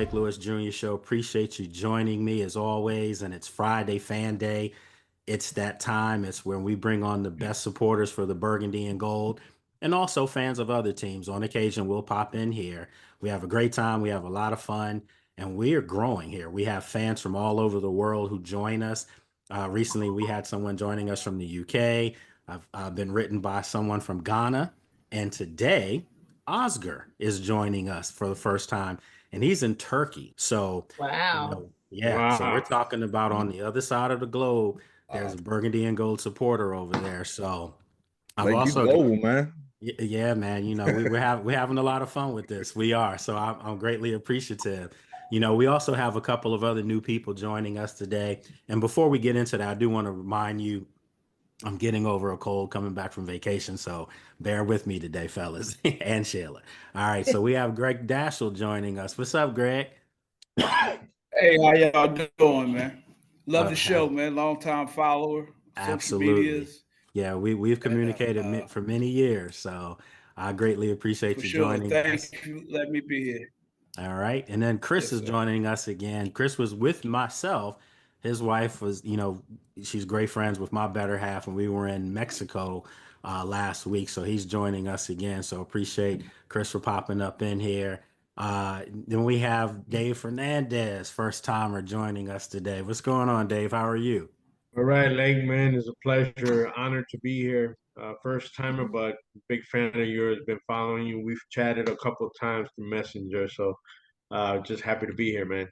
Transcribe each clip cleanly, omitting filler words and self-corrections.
Lake Lewis Jr. Show. Appreciate you joining me as always. And it's Friday Fan Day. It's that time. It's when we bring on the best supporters for the burgundy and gold and also fans of other teams. On occasion, we'll pop in here. We have a great time. We have a lot of fun and we are growing here. We have fans from all over the world who join us. Recently, we had someone joining us from the UK. I've been written by someone from Ghana. And today, Oscar is joining us for the first time, and he's in Turkey. So, Wow. yeah. So we're Wow. talking about on the other side of the globe, there's Wow. a burgundy and gold supporter over there. So I've Like you also, global, man. yeah, man. We're having a lot of fun with this. We are. So I'm greatly appreciative. We also have a couple of other new people joining us today. And before we get into that, I do want to remind you I'm getting over a cold coming back from vacation, so bear with me today, fellas, and Sheila. All right, so we have Greg Dashel joining us. What's up, Greg? Hey, how y'all doing, man? Love the show, Have man. Long time follower, social absolutely. medias, Yeah, we've and communicated for many years, so I greatly appreciate for you sure. joining us. Thank you. Let me be here. All right. And then Chris Yes, is sir. joining us again. Chris was with myself. His wife was, she's great friends with my better half, and we were in Mexico last week. So he's joining us again. So appreciate Chris for popping up in here. Then we have Dave Fernandez, first timer, joining us today. What's going on, Dave? How are you? All right, Langman, it's a pleasure, honored to be here. First timer, but big fan of yours. Been following you. We've chatted a couple of times through Messenger, so just happy to be here, man.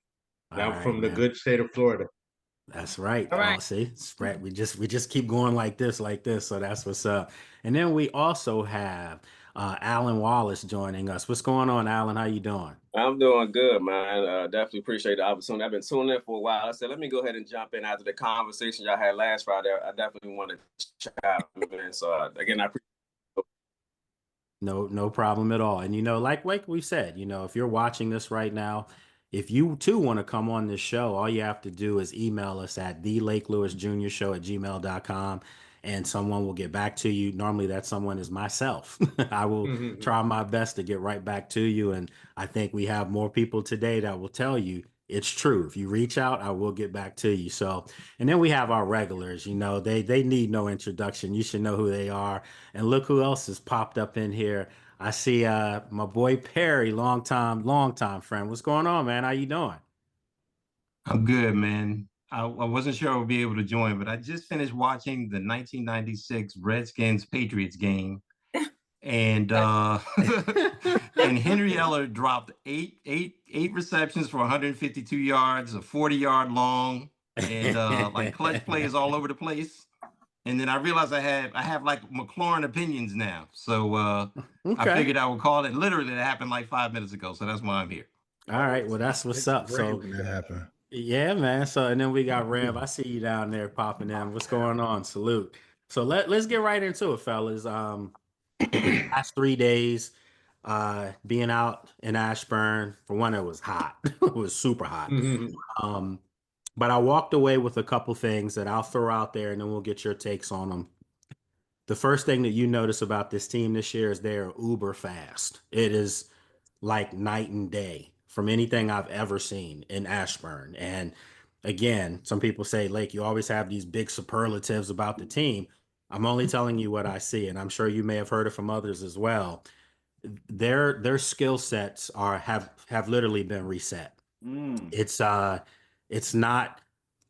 All Now right, from the man. good state of Florida. That's right. All Oh, right. see, spread. We just keep going like this, like this. So that's what's up. And then we also have Alan Wallace joining us. What's going on, Alan? How you doing? I'm doing good, man. Definitely appreciate the opportunity. I've been tuning in for a while. I said, let me go ahead and jump in after the conversation y'all had last Friday. I definitely want to chat, man. So again, I appreciate. No problem at all. And like we said, if you're watching this right now, if you too want to come on this show, all you have to do is email us at the Lake Lewis Jr. Show at gmail.com and someone will get back to you. Normally that someone is myself. I will try my best to get right back to you. And I think we have more people today that will tell you it's true. If you reach out, I will get back to you. So, and then we have our regulars, they need no introduction. You should know who they are. And look who else has popped up in here. I see my boy Perry, long time friend. What's going on, man? How you doing? I'm good, man. I wasn't sure I would be able to join, but I just finished watching the 1996 Redskins Patriots game, and and Henry Eller dropped eight receptions for 152 yards, a 40-yard long, and like clutch plays all over the place. And then I realized I have like McLaurin opinions now, so I Okay. figured I would call it. Literally, that happened like 5 minutes ago, so that's why I'm here. All right. Well, that's what's up. Great So when that happened. yeah, man. So and then we got Rev. I see you down there popping in. What's going on? Salute. So let's get right into it, fellas. Last 3 days, being out in Ashburn, for one, it was hot. It was super hot. Um, but I walked away with a couple things that I'll throw out there and then we'll get your takes on them. The first thing that you notice about this team this year is they're uber fast. It is like night and day from anything I've ever seen in Ashburn. And again, some people say, Lake, you always have these big superlatives about the team. I'm only telling you what I see, and I'm sure you may have heard it from others as well. Their skill sets have literally been reset. It's not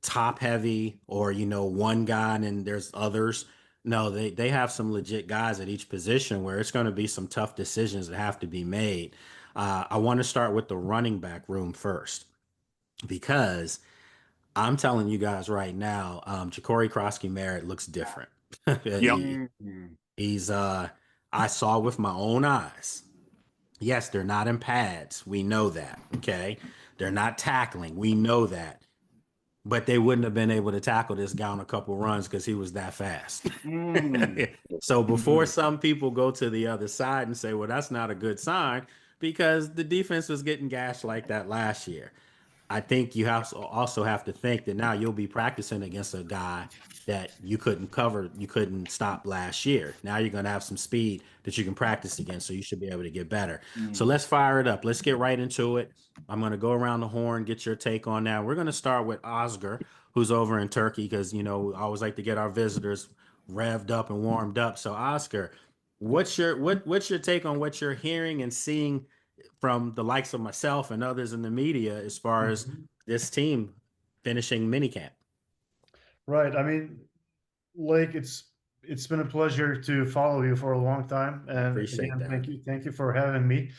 top heavy or one guy and then there's others. No, they have some legit guys at each position where it's going to be some tough decisions that have to be made. I want to start with the running back room first because I'm telling you guys right now, Ja'Cory Krosky Merritt looks different. Yep. He's I saw with my own eyes. Yes, they're not in pads. We know that. Okay. They're not tackling. We know that. But they wouldn't have been able to tackle this guy on a couple runs because he was that fast. So before some people go to the other side and say, well, that's not a good sign because the defense was getting gashed like that last year. I think you also have to think that now you'll be practicing against a guy that you couldn't cover, you couldn't stop last year. Now you're going to have some speed that you can practice against, so you should be able to get better. So let's fire it up. Let's get right into it. I'm going to go around the horn, get your take on that. We're going to start with Oscar, who's over in Turkey, because, you know, we always like to get our visitors revved up and warmed up. So Oscar, what's your take on what you're hearing and seeing from the likes of myself and others in the media as far as this team finishing minicamp? Right. I mean, Lake, it's been a pleasure to follow you for a long time, and Appreciate again, that. thank you for having me.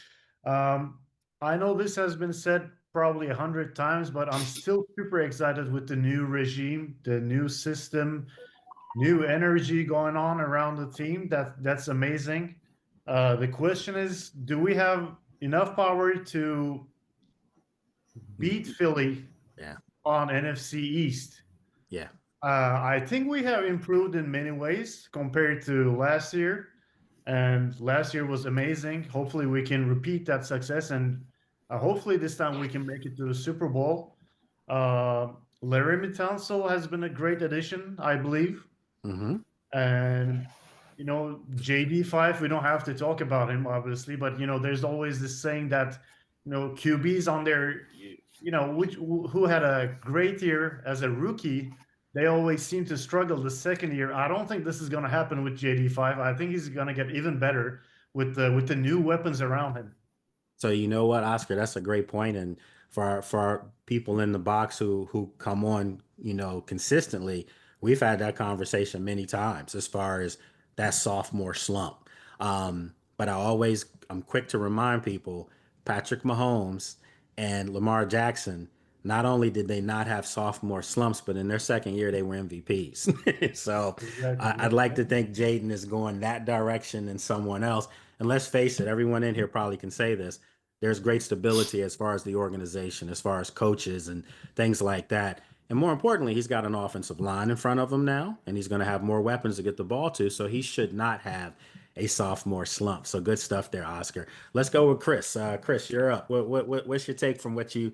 I know this has been said probably 100 times, but I'm still super excited with the new regime, the new system, new energy going on around the team. That's amazing. The question is, do we have enough power to beat Philly Yeah. on NFC East? Yeah. I think we have improved in many ways compared to last year, and last year was amazing. Hopefully, we can repeat that success, and hopefully this time we can make it to the Super Bowl. Uh, Larry Tunsil has been a great addition, I believe, Mm-hmm. and you know JD5. We don't have to talk about him, obviously, but you know there's always this saying that you know QBs on their you know who had a great year as a rookie, they always seem to struggle the second year. I don't think this is going to happen with JD5. I think he's going to get even better with the new weapons around him. So you know what, Oscar, that's a great point. And for our people in the box who come on, you know, consistently, we've had that conversation many times as far as that sophomore slump. But I'm quick to remind people, Patrick Mahomes and Lamar Jackson, not only did they not have sophomore slumps, but in their second year they were MVPs. So Exactly. I'd like to think Jaden is going that direction than someone else. And let's face it, everyone in here probably can say this. There's great stability as far as the organization, as far as coaches and things like that. And more importantly, he's got an offensive line in front of him now, and he's going to have more weapons to get the ball to. So he should not have a sophomore slump. So good stuff there, Oscar. Let's go with Chris. Chris, you're up. What's your take from what you're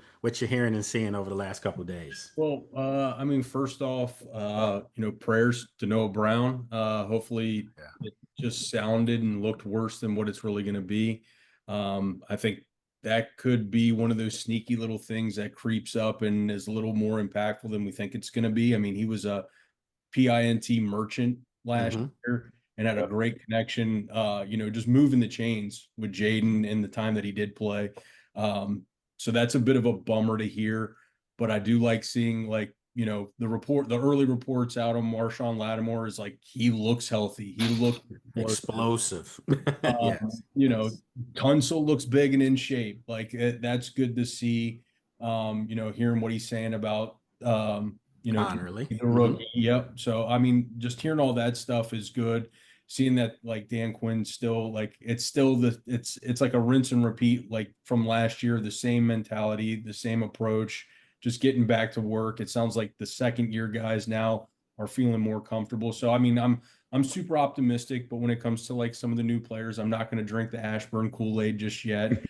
hearing and seeing over the last couple of days? Well, I mean, first off, prayers to Noah Brown. Hopefully it just sounded and looked worse than what it's really going to be. I think that could be one of those sneaky little things that creeps up and is a little more impactful than we think it's going to be. I mean, he was a PINT merchant last year and had a great connection, just moving the chains with Jaden in the time that he did play. So that's a bit of a bummer to hear, but I do like seeing the early reports out on Marshawn Lattimore is like, he looks healthy. He looked explosive. Yes. Tunsil looks big and in shape. Like that's good to see. Hearing what he's saying about, Connerly. the rookie. Yep. So, I mean, just hearing all that stuff is good. Seeing that like Dan Quinn still it's like a rinse and repeat, like from last year, the same mentality, the same approach, just getting back to work. It sounds like the second year guys now are feeling more comfortable. So, I mean, I'm super optimistic, but when it comes to like some of the new players, I'm not going to drink the Ashburn Kool-Aid just yet.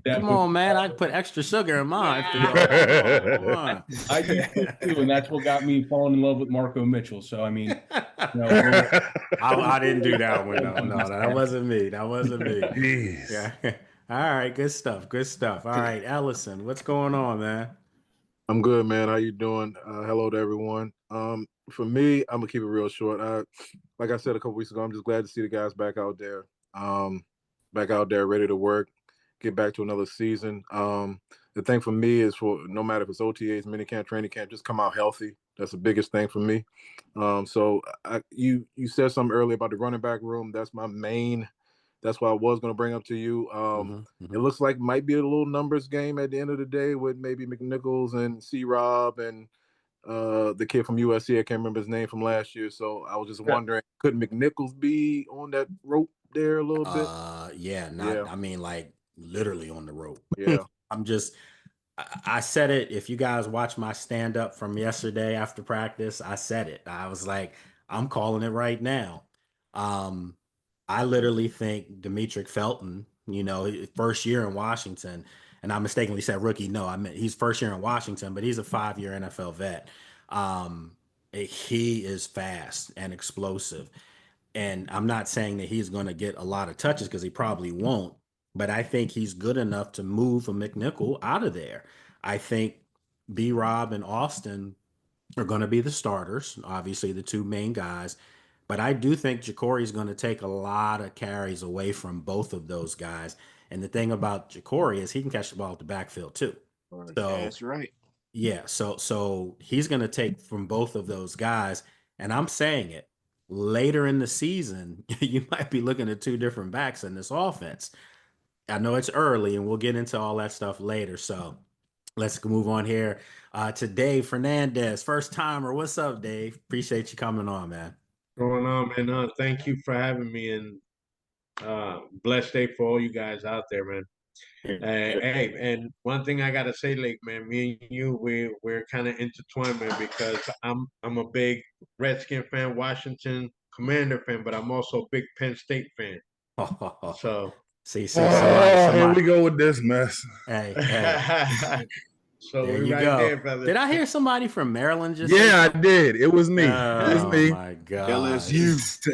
Come on, man. I put extra sugar in mine. Come on. I do too, and that's what got me falling in love with Marco Mitchell. So, I mean, I didn't do that one. No, that wasn't me. That wasn't me. Jeez. Yeah. All right. Good stuff. Good stuff. All right, Ellison, what's going on, man? I'm good, man. How you doing? Hello to everyone. For me, I'm gonna keep it real short. Like I said a couple weeks ago, I'm just glad to see the guys back out there, ready to work, get back to another season. The thing for me is for no matter if it's OTAs, minicamp, training camp, just come out healthy. That's the biggest thing for me. So you said something earlier about the running back room. That's my main. That's what I was going to bring up to you. It looks like might be a little numbers game at the end of the day with maybe McNichols and C-Rob and the kid from USC. I can't remember his name from last year. So I was just wondering, could McNichols be on that rope there a little bit? I mean, like literally on the rope. Yeah. I said it. If you guys watch my stand up from yesterday after practice, I said it. I was like, I'm calling it right now. I literally think Demetric Felton, his first year in Washington, and I mistakenly said rookie. No, I meant he's first year in Washington, but he's a 5-year NFL vet. He is fast and explosive. And I'm not saying that he's going to get a lot of touches because he probably won't, but I think he's good enough to move a McNichol out of there. I think B-Rob and Austin are going to be the starters, obviously the two main guys. But I do think Ja'Cory is going to take a lot of carries away from both of those guys. And the thing about Ja'Cory is he can catch the ball at the backfield too. So That's right. yeah, so he's going to take from both of those guys. And I'm saying it later in the season, you might be looking at two different backs in this offense. I know it's early and we'll get into all that stuff later. So let's move on here to Dave Fernandez, first timer. What's up, Dave? Appreciate you coming on, man. Going on, man? Thank you for having me, and blessed day for all you guys out there, man. Hey, and one thing I gotta say, Lake, man, me and you, we're kind of intertwined, man, because I'm a big Redskin fan, Washington Commander fan, but I'm also a big Penn State fan. So see, here we go with this mess. Hey. So there we're you right go. there, brother. Did I hear somebody from Maryland just? Yeah, I did. It was me. It was me. Oh my God. LSU.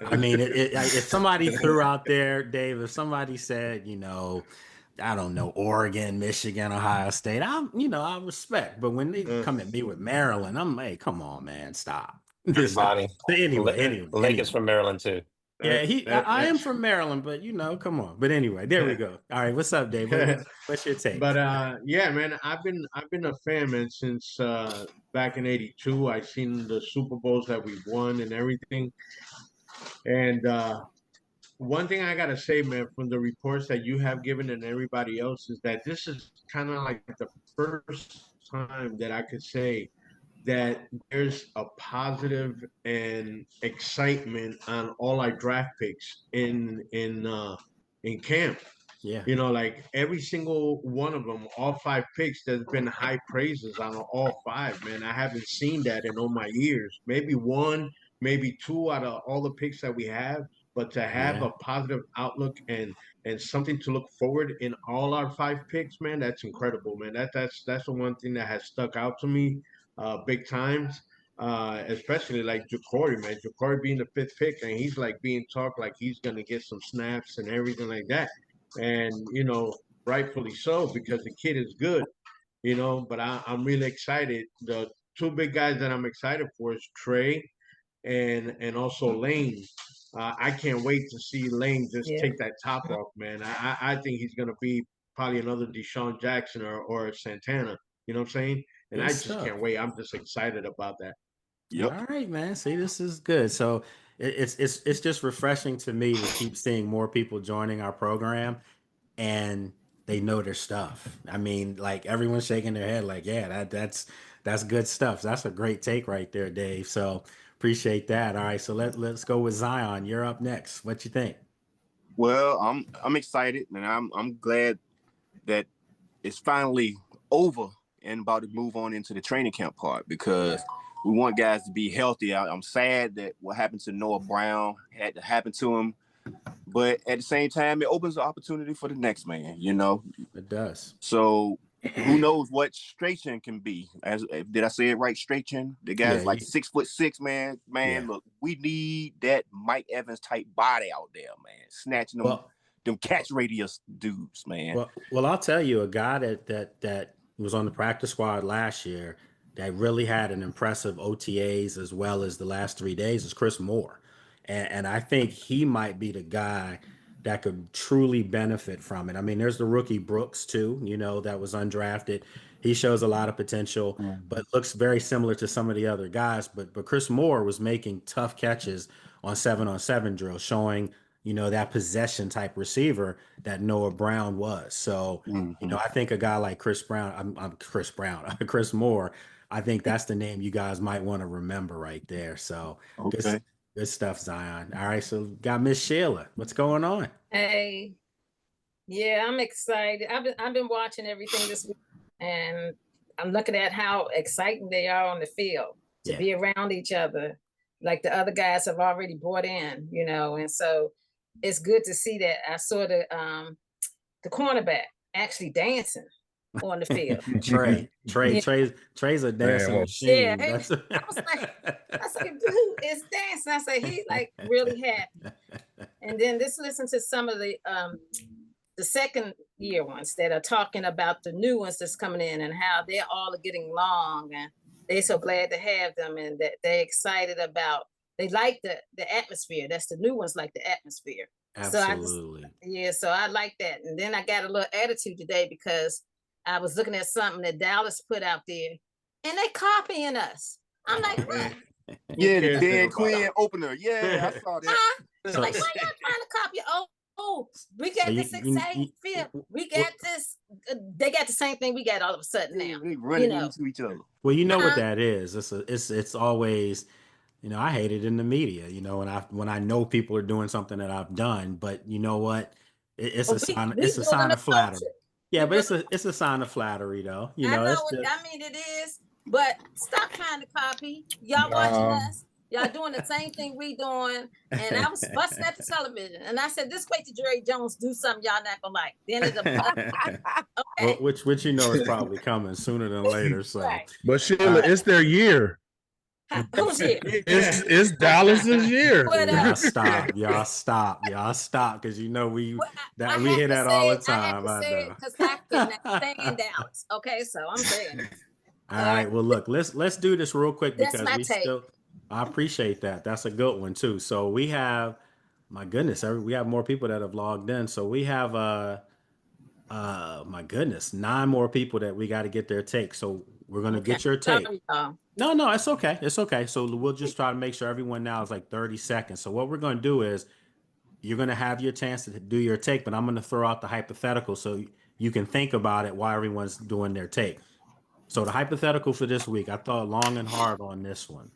I mean, if somebody threw out there, Dave, if somebody said, I don't know, Oregon, Michigan, Ohio State, I respect. But when they come at me with Maryland, I'm like, come on, man, stop. Anyway. Lake is from Maryland too. Yeah, I am from Maryland, but come on. But anyway, there we go. All right, what's up, Dave? What's your take? But yeah, man, I've been a fan, man, since back in '82. I've seen the Super Bowls that we won and everything. And one thing I gotta say, man, from the reports that you have given and everybody else, is that this is kind of like the first time that I could say that there's a positive and excitement on all our draft picks in camp. Yeah. Like every single one of them, all 5 picks, there's been high praises on all 5, man. I haven't seen that in all my years. Maybe 1, maybe 2 out of all the picks that we have, but to have a positive outlook and something to look forward in all our 5 picks, man, that's incredible, man. That's the one thing that has stuck out to me big times. Especially like Ja'Cory, man. Ja'Cory being the 5th pick, and he's like being talked like he's gonna get some snaps and everything like that. And rightfully so, because the kid is good. But I'm really excited. The 2 big guys that I'm excited for is Trey and also Lane. I can't wait to see Lane just take that top off, man. I think he's gonna be probably another Deshaun Jackson or Santana. You know what I'm saying? And I just can't wait. I'm just excited about that. Yep. All right, man. See, this is good. So it's just refreshing to me to keep seeing more people joining our program, and they know their stuff. I mean, like everyone's shaking their head, like, yeah, that's good stuff. That's a great take right there, Dave. So appreciate that. All right, so let's go with Zion. You're up next. What you think? Well, I'm excited, and I'm glad that it's finally over and about to move on into the training camp part, because we want guys to be healthy. I'm sad that what happened to Noah Brown had to happen to him, but at the same time, it opens the opportunity for the next man, It does. So who knows what Strachan can be? Did I say it right? Strachan? The guy's 6'6", man. Man, look, we need that Mike Evans type body out there, man. Snatching them catch radius dudes, man. Well, I'll tell you, a guy that was on the practice squad last year that really had an impressive OTAs as well as the last 3 days is Chris Moore. And I think he might be the guy that could truly benefit from it. I mean, there's the rookie Brooks too, that was undrafted. He shows a lot of potential, but looks very similar to some of the other guys. But Chris Moore was making tough catches on 7-on-7 drills, showing, that possession type receiver that Noah Brown was. So, I think a guy like Chris Moore, I think that's the name you guys might want to remember right there. So good stuff, Zion. All right, so got Miss Sheila. What's going on? Hey, yeah, I'm excited. I've been watching everything this week, and I'm looking at how exciting they are on the field to be around each other, like the other guys have already bought in, and so it's good to see that. I saw the cornerback actually dancing on the field. Trey's a dancing well, machine. Yeah, That's I was like, dude, it's dancing. I said, he like really happy. And then listen to some of the second year ones that are talking about the new ones that's coming in and how they're all getting along, and they're so glad to have them, and that they're excited about. They like the atmosphere. That's the new ones, like the atmosphere. Absolutely. So I like that. And then I got a little attitude today because I was looking at something that Dallas put out there, and they copying us. I'm like, what? Yeah, the Dan Quinn opener. Yeah, I saw that. Like, why y'all trying to copy? We got the same feel. We got this. They got the same thing we got all of a sudden now. They running into each other. Well, you know what that is. It's always, I hate it in the media. When I know people are doing something that I've done, but you know what? It's a sign. It's a sign of flattery. Yeah, but it's a sign of flattery, though. I know it is. But stop trying to copy. Y'all watching us. Y'all doing the same thing we doing. And I was busting at the television. And I said, this wait till Jerry Jones do something y'all not gonna like. Then it's well, which is probably coming sooner than later. So, right. But Sheila, it's their year. Who's here? It's Dallas's year. Y'all stop, because we hear that all the time. I know. Because I cannot stand Dallas. Okay, so I'm saying. All right. Well, look, let's do this real quick because I appreciate that. That's a good one too. So we have, my goodness, we have more people that have logged in. So we have my goodness, 9 more people that we got to get their take. So we're gonna get your take. No, it's okay. It's okay. So we'll just try to make sure everyone now is like 30 seconds. So what we're gonna do is you're gonna have your chance to do your take, but I'm gonna throw out the hypothetical so you can think about it while everyone's doing their take. So the hypothetical for this week, I thought long and hard on this one.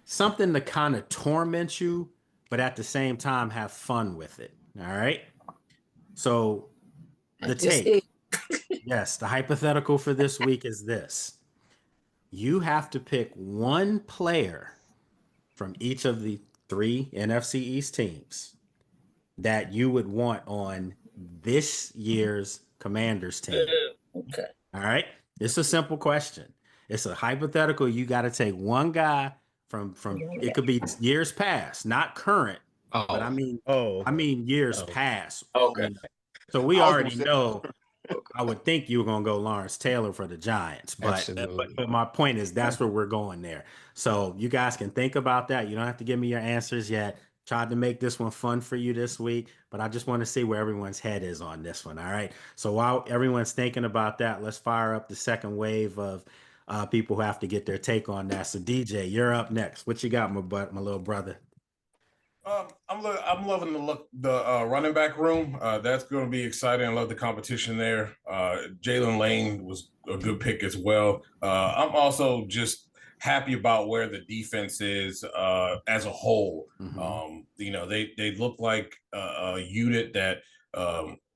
Something to kind of torment you, but at the same time have fun with it. All right. So the take. Yes, the hypothetical for this week is this. You have to pick one player from each of the 3 NFC East teams that you would want on this year's Commanders team. Okay. All right. It's a simple question. It's a hypothetical. You got to take one guy from it could be years past, not current. But I mean years past. Okay. So we already know. I would think you were gonna go Lawrence Taylor for the Giants, but my point is that's where we're going there. So you guys can think about that. You don't have to give me your answers yet. Tried to make this one fun for you this week, but I just want to see where everyone's head is on this one. All right. So while everyone's thinking about that, let's fire up the second wave of people who have to get their take on that. So DJ, you're up next. What you got, my little brother? I'm loving the running back room. That's going to be exciting. I love the competition there. Jalen Lane was a good pick as well. I'm also just happy about where the defense is as a whole. They look like a unit that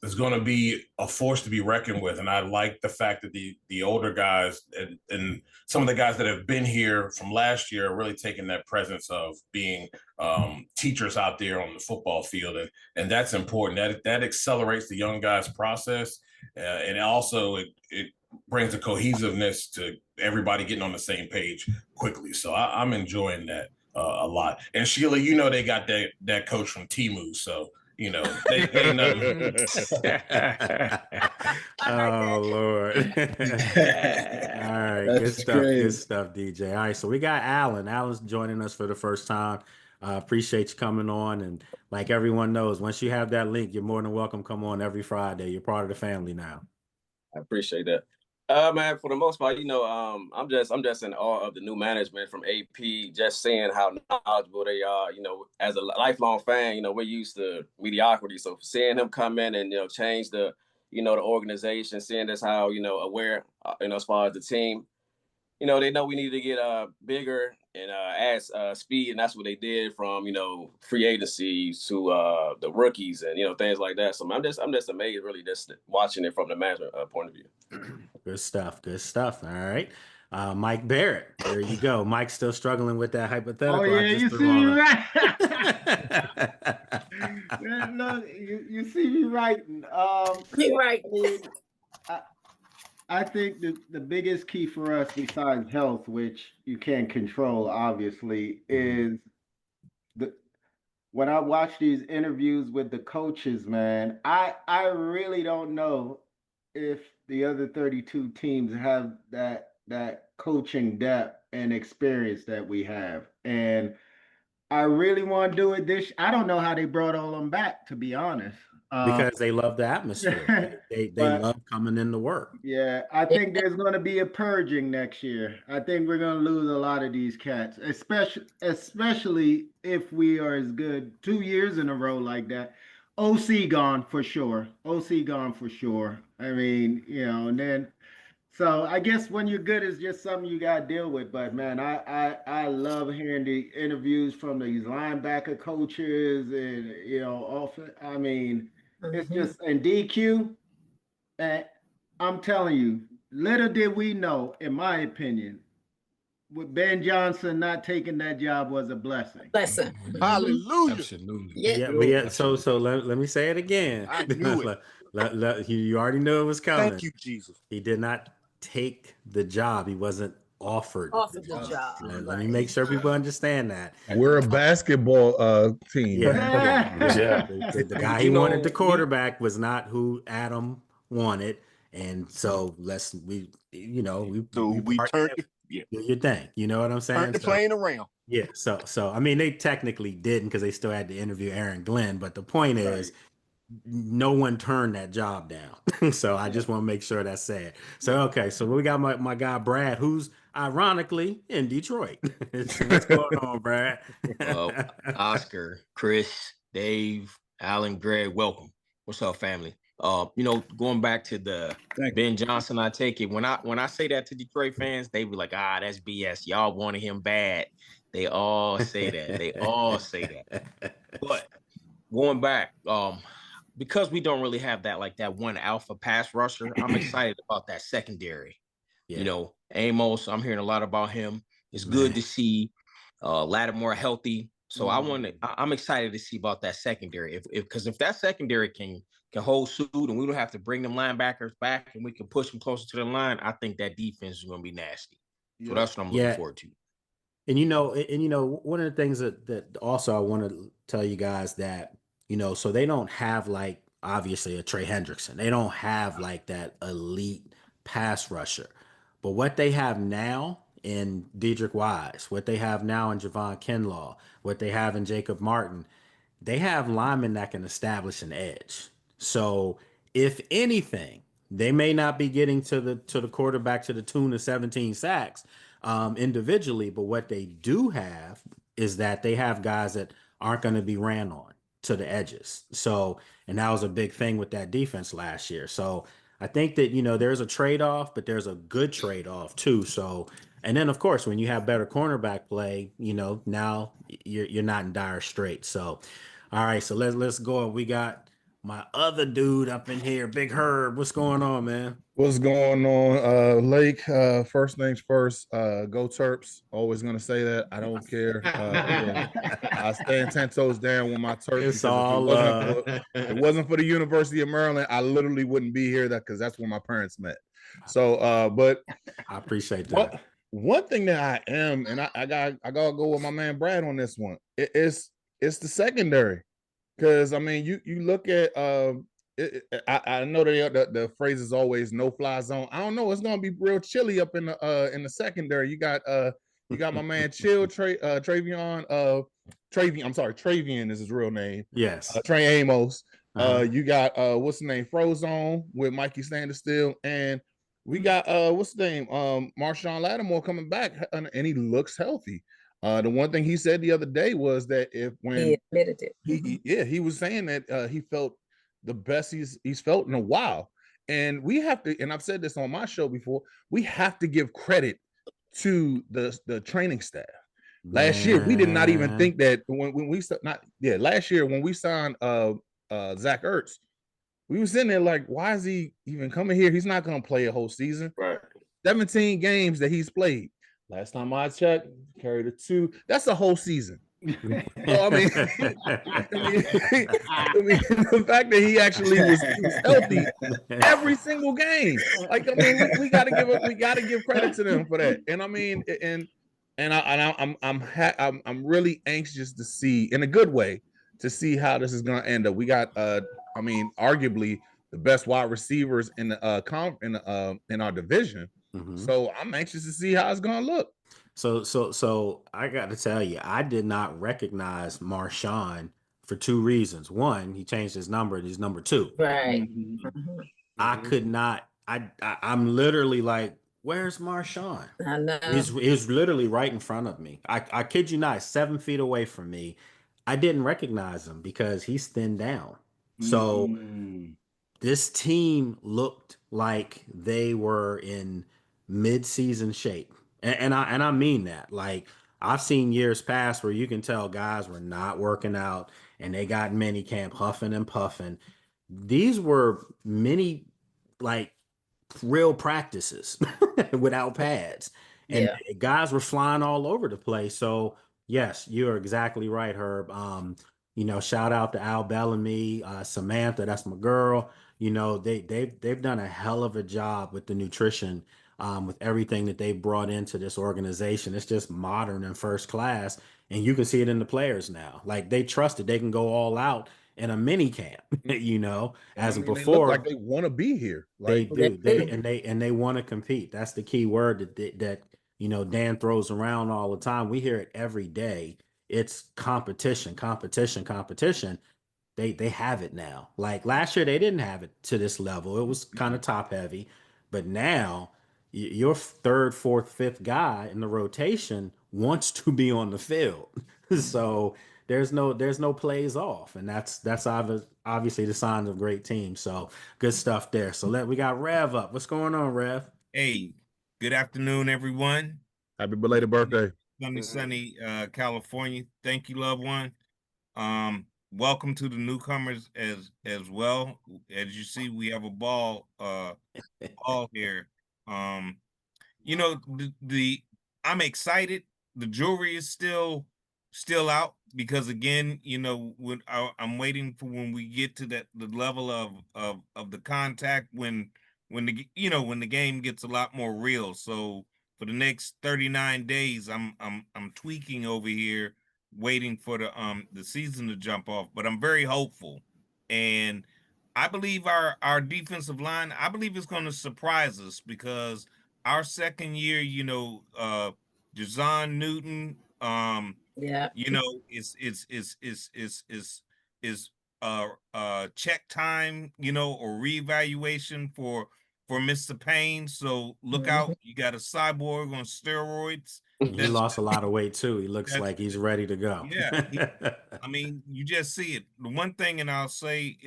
is going to be a force to be reckoned with. And I like the fact that the older guys and some of the guys that have been here from last year are really taking that presence of being teachers out there on the football field. And that's important. That accelerates the young guys' process. And also it brings a cohesiveness to everybody getting on the same page quickly. So I'm enjoying that a lot. And Sheila, they got that coach from Temu. So, they know. Oh, Lord. All right. Good stuff, DJ. All right. So we got Alan. Alan's joining us for the first time. Appreciate you coming on. And like everyone knows, once you have that link, you're more than welcome. Come on every Friday. You're part of the family now. I appreciate that. Man, for the most part, I'm just in awe of the new management from AP, just seeing how knowledgeable they are. As a lifelong fan, we're used to mediocrity. So seeing him come in and, change the organization, seeing this how, aware, as far as the team, they know we need to get bigger and add speed. And that's what they did from, free agency to the rookies and, things like that. So I'm just amazed, really, just watching it from the management point of view. Good stuff. All right. Mike Barrett, there you go. Mike's still struggling with that hypothetical. Oh, yeah, you see that? Man, look, you see me writing. Right. I think the biggest key for us, besides health, which you can't control, obviously, is the when I watch these interviews with the coaches, man, I really don't know if the other 32 teams have that coaching depth and experience that we have. And I really want to do it this. I don't know how they brought all them back, to be honest. Because they love the atmosphere. They But love coming into work. yeah, I think there's going to be a purging next year. I think we're going to lose a lot of these cats, especially if we are as good 2 years in a row like that. OC gone for sure. OC gone for sure. I mean, and then so I guess when you're good, it's just something you got to deal with. But man, I love hearing the interviews from these linebacker coaches and I mean, it's just and DQ. And I'm telling you, little did we know, in my opinion, with Ben Johnson not taking that job was a blessing. Blessing. Hallelujah. Absolutely. Yeah. So let me say it again. I knew it. You already knew it was coming. Thank you, Jesus. He did not take the job. He wasn't offered the job. Let me make sure people understand that. We're a basketball team. Yeah. The guy he wanted, the quarterback, was not who Adam wanted. And so we turned do your thing. You know what I'm saying? Turned the plane around. Yeah. So I mean, they technically didn't because they still had to interview Aaron Glenn. But the point is, no one turned that job down. So I just want to make sure that's said. So, okay. So we got my guy, Brad, who's ironically in Detroit. What's going on, Brad? Oscar, Chris, Dave, Alan, Greg, welcome. What's up, family? Going back to the Ben Johnson, I take it when I say that to Detroit fans, they be like, that's BS. Y'all wanted him bad. They all say that. They all say that. But going back, because we don't really have that one alpha pass rusher, I'm excited about that secondary. Yeah. Amos, I'm hearing a lot about him. It's good to see Lattimore healthy. So I'm excited to see about that secondary. Because if that secondary can hold suit and we don't have to bring them linebackers back and we can push them closer to the line, I think that defense is going to be nasty. So that's what I'm looking forward to. And one of the things that also I want to tell you guys that, so they don't have obviously a Trey Hendrickson. They don't have that elite pass rusher. But what they have now in Dedrick Wise, what they have now in Javon Kinlaw, what they have in Jacob Martin, they have linemen that can establish an edge. So if anything, they may not be getting to the quarterback to the tune of 17 sacks individually, but what they do have is that they have guys that aren't going to be ran on to the edges. So, and that was a big thing with that defense last year. So I think that, there's a trade-off, but there's a good trade-off too. So, and then of course, when you have better cornerback play, now you're not in dire straits. So, all right, so let's go. We got my other dude up in here, Big Herb. What's going on, man? What's going on, Lake? First things first, go Terps. Always gonna say that. I don't care. I stand 10 toes down with my Terps. It's all if it wasn't for the University of Maryland, I literally wouldn't be here. Because that's where my parents met. So, but I appreciate that. One thing that I am, and I gotta go with my man Brad on this one. It's the secondary. Because I mean, you look at I know the phrase is always no fly zone. I don't know. It's gonna be real chilly up in the secondary. You got my man Chill Travion. I'm sorry, Travian is his real name. Yes. Trey Amos. You got what's the name? Frozone with Mikey Standerstill, and we got what's the name? Marshawn Lattimore coming back, and he looks healthy. The one thing he said the other day was that when he admitted it, he was saying that he felt the best he's felt in a while, and we have to. And I've said this on my show before. We have to give credit to the training staff. Last year, we did not even think that last year when we signed Zach Ertz, we were sitting there like, why is he even coming here? He's not going to play a whole season. Right. 17 games that he's played. Last time I checked, carried a 2. That's a whole season. So I mean, the fact that he actually was healthy every single game. Like, I mean, we got to give credit to them for that. And I mean, I'm really anxious to see, in a good way, to see how this is going to end up. We got, I mean, arguably the best wide receivers in the in our division. So I'm anxious to see how it's going to look. So I got to tell you, I did not recognize Marshawn for two reasons. One, he changed his number and he's number 2. Right. I could not. I'm literally like, where's Marshawn? I know. He's literally right in front of me. I kid you not, 7 feet away from me. I didn't recognize him because he's thinned down. So this team looked like they were in mid-season shape. And I mean that. Like, I've seen years past where you can tell guys were not working out and they got minicamp huffing and puffing. These were mini, like, real practices without pads. And guys were flying all over the place. So yes, you're exactly right, Herb. You know, shout out to Al Bellamy, Samantha, that's my girl. You know, they've done a hell of a job with the nutrition, with everything that they brought into this organization. It's just modern and first class. And you can see it in the players now. Like, they trust it. They can go all out in a mini camp, you know, as I mean, before. they look like they want to be here. Like, They do. They want to compete. That's the key word that you know Dan throws around all the time. We hear it every day. It's competition, competition, competition. They have it now. Like last year, they didn't have it to this level. It was kind of top heavy, but now your third, fourth, fifth guy in the rotation wants to be on the field. So there's no plays off, and that's obviously the signs of great teams. So good stuff there. So we got Rev up. What's going on, Rev? Hey, good afternoon, everyone. Happy belated birthday. Sunny, California. Thank you, loved one. Welcome to the newcomers as well. As you see, we have a ball here. You know, I'm excited. The jury is still out because, again, you know, I'm waiting for when we get to the level of the contact when the game gets a lot more real. So for the next 39 days, I'm tweaking over here, waiting for the season to jump off. But I'm very hopeful, and I believe our defensive line, I believe it's going to surprise us because our second year, you know, Jazon Newton, you know, is check time, you know, or reevaluation for Mr. Payne. So look out, you got a cyborg on steroids. He lost a lot of weight too. He looks like he's ready to go. Yeah, I mean, you just see it. The one thing, and I'll say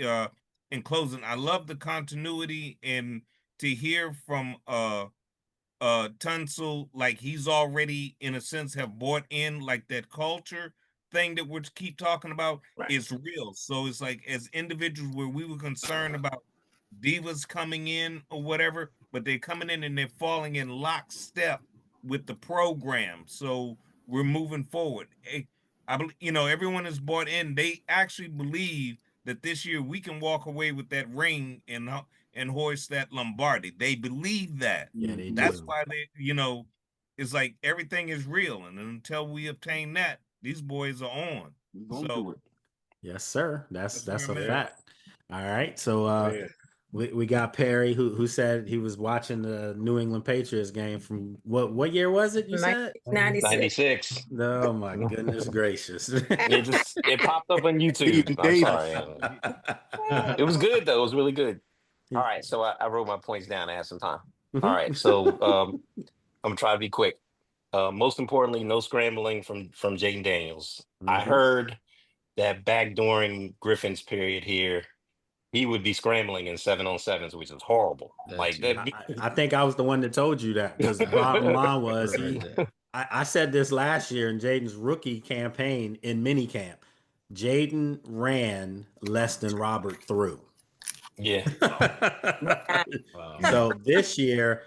in closing, I love the continuity and to hear from Tunsil, like he's already in a sense have bought in, like that culture thing that we keep talking about is real. So it's like as individuals where we were concerned about divas coming in or whatever, but they're coming in and they're falling in lockstep with the program. So we're moving forward. I believe, you know, everyone is bought in. They actually believe that this year we can walk away with that ring and hoist that Lombardi. They believe that. Yeah, they That's do. why they, you know, it's like everything is real. And until we obtain that, these boys are on. So yes, sir. That's a where I'm at. fact. All right. So we got Perry who said he was watching the New England Patriots game from what year was it? You said 96. Oh my goodness gracious! It popped up on YouTube. I'm sorry. It was good though. It was really good. All right, so I wrote my points down. I had some time. All right, so I'm gonna try to be quick. Most importantly, no scrambling from Jaden Daniels. I heard that back during Griffin's period here, he would be scrambling in 7-on-7s, which is horrible. Like that. I think I was the one that told you that because the bottom line was I said this last year in Jaden's rookie campaign in minicamp. Jaden ran less than Robert threw. Yeah. So this year,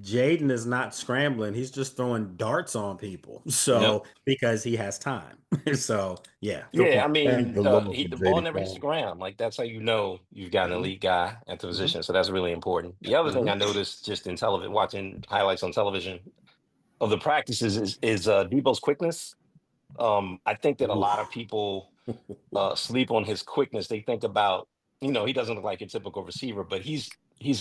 Jaden is not scrambling. He's just throwing darts on people. So because he has time. So yeah. Good Yeah, I point. Thank mean, the Lord for the ball Jaden never hits the Daniels. ground. Like that's how you know you've got an elite guy at the position. So that's really important. The other thing I noticed just in television, watching highlights on television of the practices is Debo's quickness. I think that a lot of people sleep on his quickness. They think about, he doesn't look like your typical receiver, but he's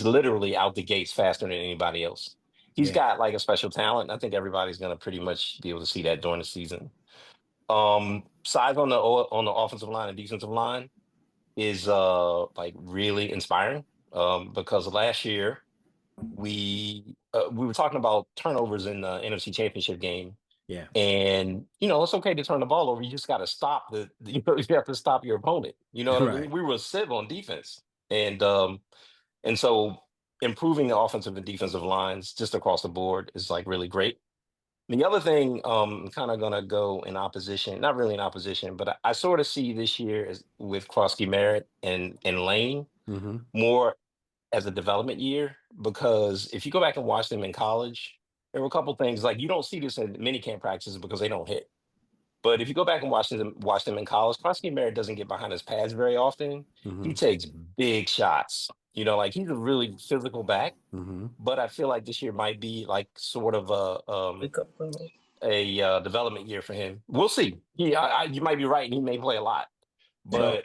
literally out the gates faster than anybody else. He's got like a special talent. I think everybody's going to pretty much be able to see that during the season. Size on the offensive line and defensive line is like really inspiring. Because last year we were talking about turnovers in the NFC Championship game. Yeah. And it's okay to turn the ball over. You just got to stop you have to stop your opponent. You know what I mean? Right. We were a sieve on defense. And so improving the offensive and defensive lines just across the board is like really great. The other thing, kind of gonna go in opposition, not really in opposition, but I sort of see this year as with Krosky Merritt and Lane more as a development year, because if you go back and watch them in college, there were a couple things like you don't see this in minicamp practices because they don't hit. But if you go back and watch them in college, Krosky Merritt doesn't get behind his pads very often. He takes big shots. Like he's a really physical back. But I feel like this year might be like sort of a development year for him. We'll see. You might be right, and he may play a lot. But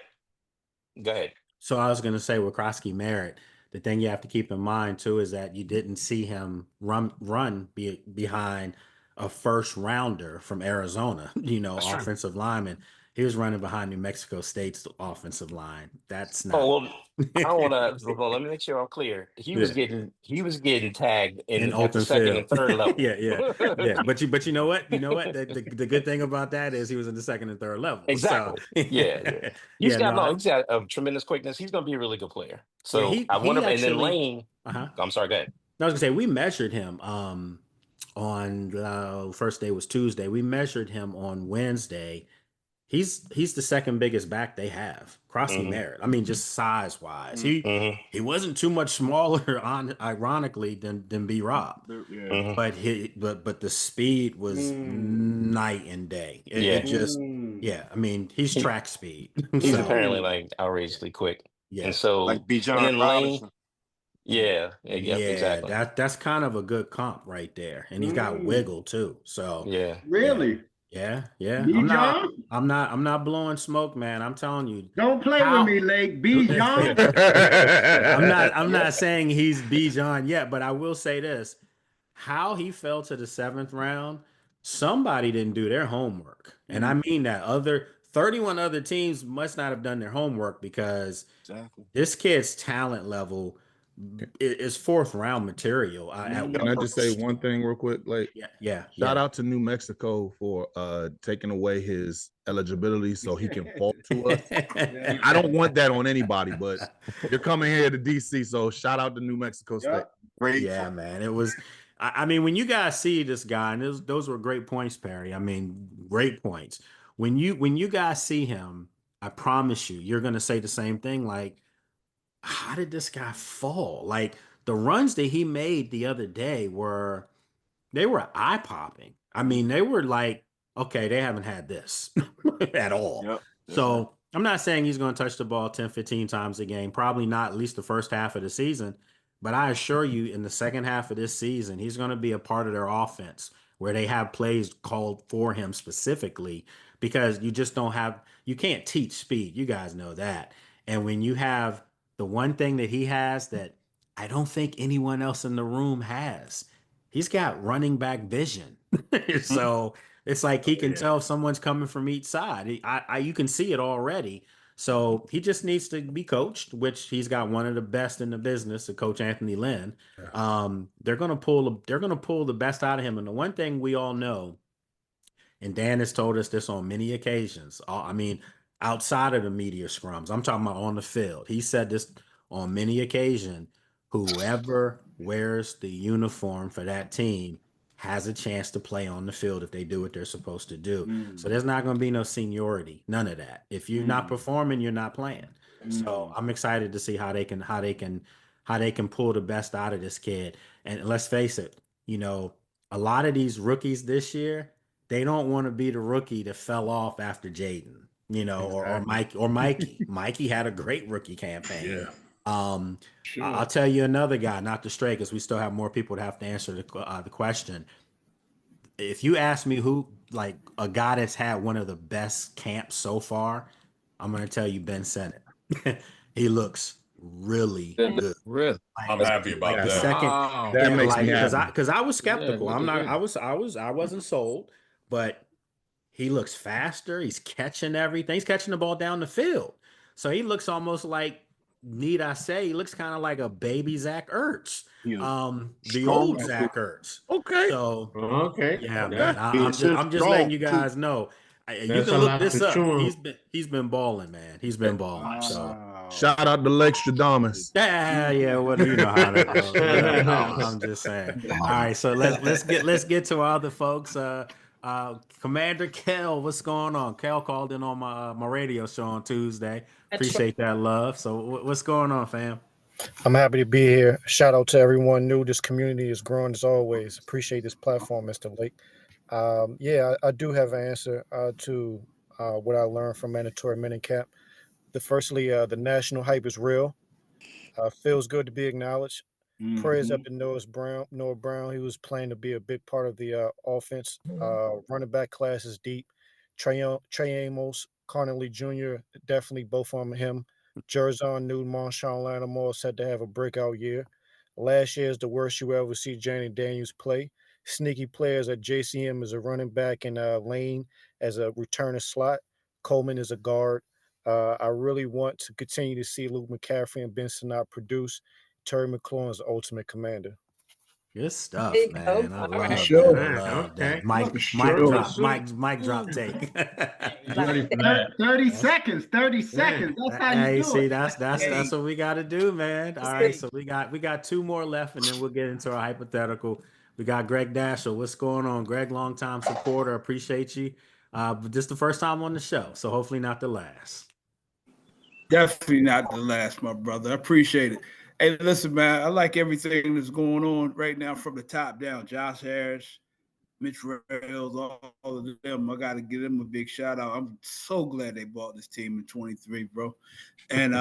go ahead. So I was going to say with Krosky Merritt, the thing you have to keep in mind too is that you didn't see him run behind a first rounder from Arizona, offensive lineman. He was running behind New Mexico State's offensive line. That's not. Oh well, I don't want to. Well, let me make sure I'm clear. He was getting tagged in at open the second field. and third level. yeah. But you know what? The good thing about that is he was in the second and third level. Exactly. So, He's got a tremendous quickness. He's going to be a really good player. So I wonder. And then Lane. I'm sorry. Go ahead. I was gonna say we measured him on first day was Tuesday. We measured him on Wednesday. He's the second biggest back they have, Krosky Merritt. I mean, just size wise, he wasn't too much smaller, ironically, than B Rob. But the speed was night and day. It just I mean, he's track speed. He's apparently like outrageously quick. Yeah, and so like Bijan and then Robinson. Lane. Exactly. That's kind of a good comp right there, and he's got wiggle too. So really. Yeah. Bijan? I'm not blowing smoke, man. I'm telling you. Don't play with me, Lake. Bijan. I'm not saying he's Bijan yet, but I will say this. How he fell to the 7th round, somebody didn't do their homework. And I mean that 31 other teams must not have done their homework, because this kid's talent level is 4th round material. Can I just say one thing real quick? Like, shout out to New Mexico for taking away his eligibility so he can fall to us. I don't want that on anybody, but you're coming here to DC, so shout out to New Mexico State. Yeah, man. It was. I mean, when you guys see this guy, and those were great points, Perry. I mean, great points. When you guys see him, I promise you're gonna say the same thing. Like, how did this guy fall? Like, the runs that he made the other day were eye popping. I mean, they were like, okay, they haven't had this at all. So I'm not saying he's going to touch the ball 10, 15 times a game. Probably not, at least the first half of the season. But I assure you, in the second half of this season, he's going to be a part of their offense where they have plays called for him specifically, because you can't teach speed. You guys know that. And when you have the one thing that he has that I don't think anyone else in the room has, he's got running back vision. So it's like he can tell if someone's coming from each side. You can see it already. So he just needs to be coached, which he's got one of the best in the business, Coach Anthony Lynn. They're gonna pull the best out of him. And the one thing we all know, and Dan has told us this on many occasions, I mean, outside of the media scrums, I'm talking about on the field. He said this on many occasions: whoever wears the uniform for that team has a chance to play on the field if they do what they're supposed to do. So there's not going to be no seniority, none of that. If you're not performing, you're not playing. So I'm excited to see how they can how they can pull the best out of this kid. And let's face it, you know, a lot of these rookies this year, they don't want to be the rookie that fell off after Jaden, you know, or Mikey. Mikey had a great rookie campaign. I'll tell you another guy, not to stray, because we still have more people to have to answer the question. If you ask me who, like a guy that's had one of the best camps so far, I'm going to tell you Ben Sennett. He looks really good. Really? I'm happy about The that. second, That makes me happy. because I was skeptical. Yeah, I'm not. good. I wasn't sold, but he looks faster. He's catching everything. He's catching the ball down the field. So he looks almost like, need I say, he looks kind of like a baby Zach Ertz. The old Zach Ertz. Okay. So yeah, Okay. man. I'm just letting you guys know. You That's can a look lot this to up. chew on. He's been balling, man. He's been balling. So Shout out to Lextradamus. yeah, well, you know how that goes. I'm just saying. All right, so let's get to our other folks. Commander Kel, what's going on? Kel called in on my radio show on Tuesday. Appreciate that love. So what's going on, fam? I'm happy to be here. Shout out to everyone new. This community is growing as always. Appreciate this platform, Mr. Lake. Yeah, I do have an answer to what I learned from mandatory minicamp. Firstly, the national hype is real. Feels good to be acknowledged. Prayers up to Noah Brown. He was playing to be a big part of the offense. Running back class is deep. Trey Amos, Carnley Jr., definitely both on him. Jerzon Newton, Marshawn Lattimore said to have a breakout year. Last year is the worst you ever see Johnny Daniels play. Sneaky players at JCM as a running back and Lane as a returner slot. Coleman is a guard. I really want to continue to see Luke McCaffrey and Ben Sinnott produce. Terry McLaurin is the ultimate commander. Good stuff, There you man. go. I All love right. that. I love that. Okay. Mic drop take. Ready for that. 30 seconds. 30 seconds. That's how you Hey, do see, it. that's what we got to do, man. All right, so we got two more left, and then we'll get into our hypothetical. We got Greg Dasher. What's going on, Greg? Longtime supporter. Appreciate you. But this is the first time on the show, so hopefully not the last. Definitely not the last, my brother. I appreciate it. Hey, listen, man, I like everything that's going on right now from the top down. Josh Harris, Mitch Rails, all of them. I got to give them a big shout out. I'm so glad they bought this team in 23, bro. And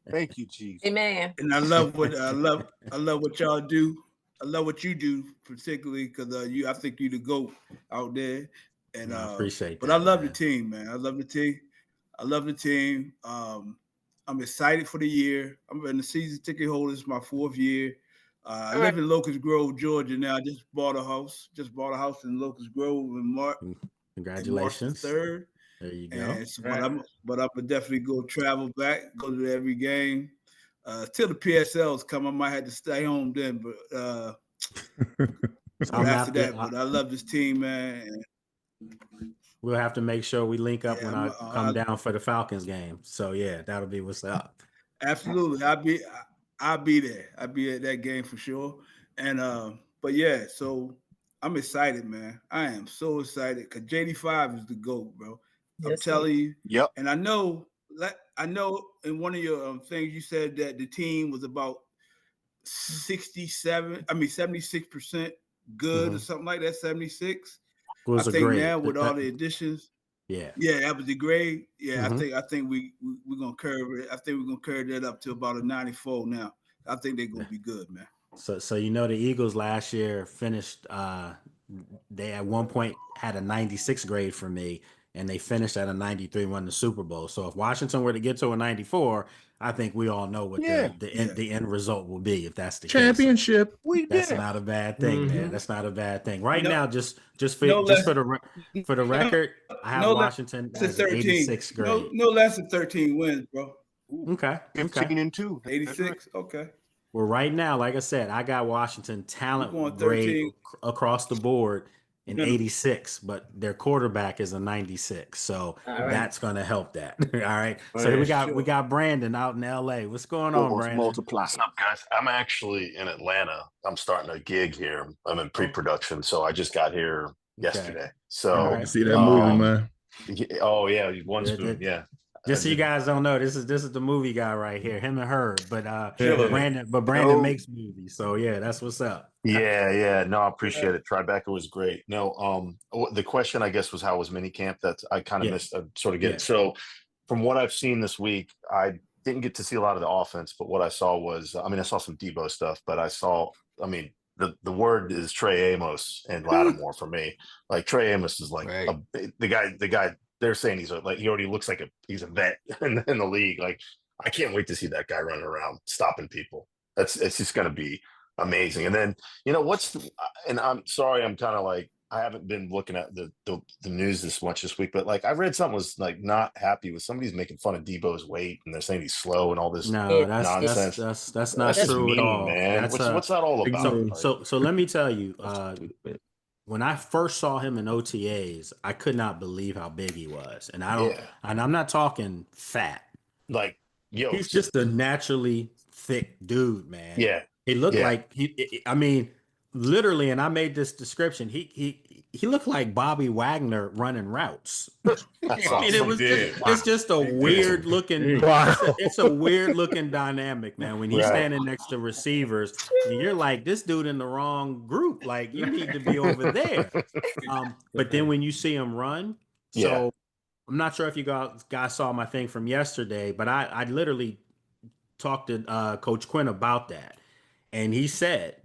thank you, Chief. Amen. And I love what y'all do. I love what you do, particularly because I think you the GOAT out there. And I appreciate but that. I love the team, man. I love the team. I'm excited for the year. I'm in the season ticket holder. It's my 4th year. I live in Locust Grove, Georgia now. I just bought a house. In Locust Grove in March. Congratulations. March 3rd. There you go. And so, but I'm gonna definitely go travel back, go to every game. Till the PSLs come, I might have to stay home then. But after that, but I love this team, man. We'll have to make sure we link up when I come down for the Falcons game. So yeah, that'll be what's up. Absolutely, I'll be there. I'll be at that game for sure. And but yeah, so I'm excited, man. I am so excited because JD5 is the GOAT, bro. I'm telling you. Yep. And I know in one of your things you said that the team was about 76% good or something like that. 76. Was I a think grade. now with all the additions. Yeah, that was the grade. Yeah, I think we're gonna curve it. I think we're gonna curve that up to about a 94 now. I think they're gonna be good, man. So you know the Eagles last year finished. They at one point had a 96 grade for me, and they finished at a 93, won the Super Bowl. So if Washington were to get to a 94, I think we all know what the end result will be if that's the championship. Case. That's not a bad thing, man. That's not a bad thing. Right now, just for the record, I have Washington as an 86 grade. No less than 13 wins, bro. Okay. 15-2. 86. Okay. Well, right now, like I said, I got Washington talent grade across the board in 86, but their quarterback is a 96. So that's going to help that. All right. So we got Brandon out in LA. What's going on, Brandon? Multiply. What's up, guys? I'm actually in Atlanta. I'm starting a gig here. I'm in pre-production, so I just got here yesterday. So I see that movie, man. Oh yeah, one spoon. Yeah. Just so you guys don't know, this is the movie guy right here, him and her. But Brandon makes movies, so yeah, that's what's up. Yeah. No, I appreciate it. Tribeca was great. No, the question I guess was how was minicamp? That's I kind of missed. Sort of get it. So from what I've seen this week, I didn't get to see a lot of the offense, but what I saw was, I mean, I saw some Debo stuff, but the word is Trey Amos and Lattimore for me. Like Trey Amos is like the guy. They're saying he already looks like he's a vet in the league. Like I can't wait to see that guy running around stopping people. It's just going to be amazing. And then and I'm sorry, I'm kind of like I haven't been looking at the news this much this week, but like I read something was like not happy with somebody's making fun of Debo's weight and they're saying he's slow and all this nonsense. That's not true at all, man. What's that all about? So let me tell you, when I first saw him in OTAs, I could not believe how big he was, and I'm not talking fat. Like, he's just a naturally thick dude, man. Yeah, he looked like I mean, literally, and I made this description. He looked like Bobby Wagner running routes. I mean, it's just a weird looking. It's a weird looking dynamic, man. When he's standing next to receivers, and you're like, this dude in the wrong group. Like, you need to be over there. But then when you see him run, so I'm not sure if you guys saw my thing from yesterday, but I literally talked to Coach Quinn about that, and he said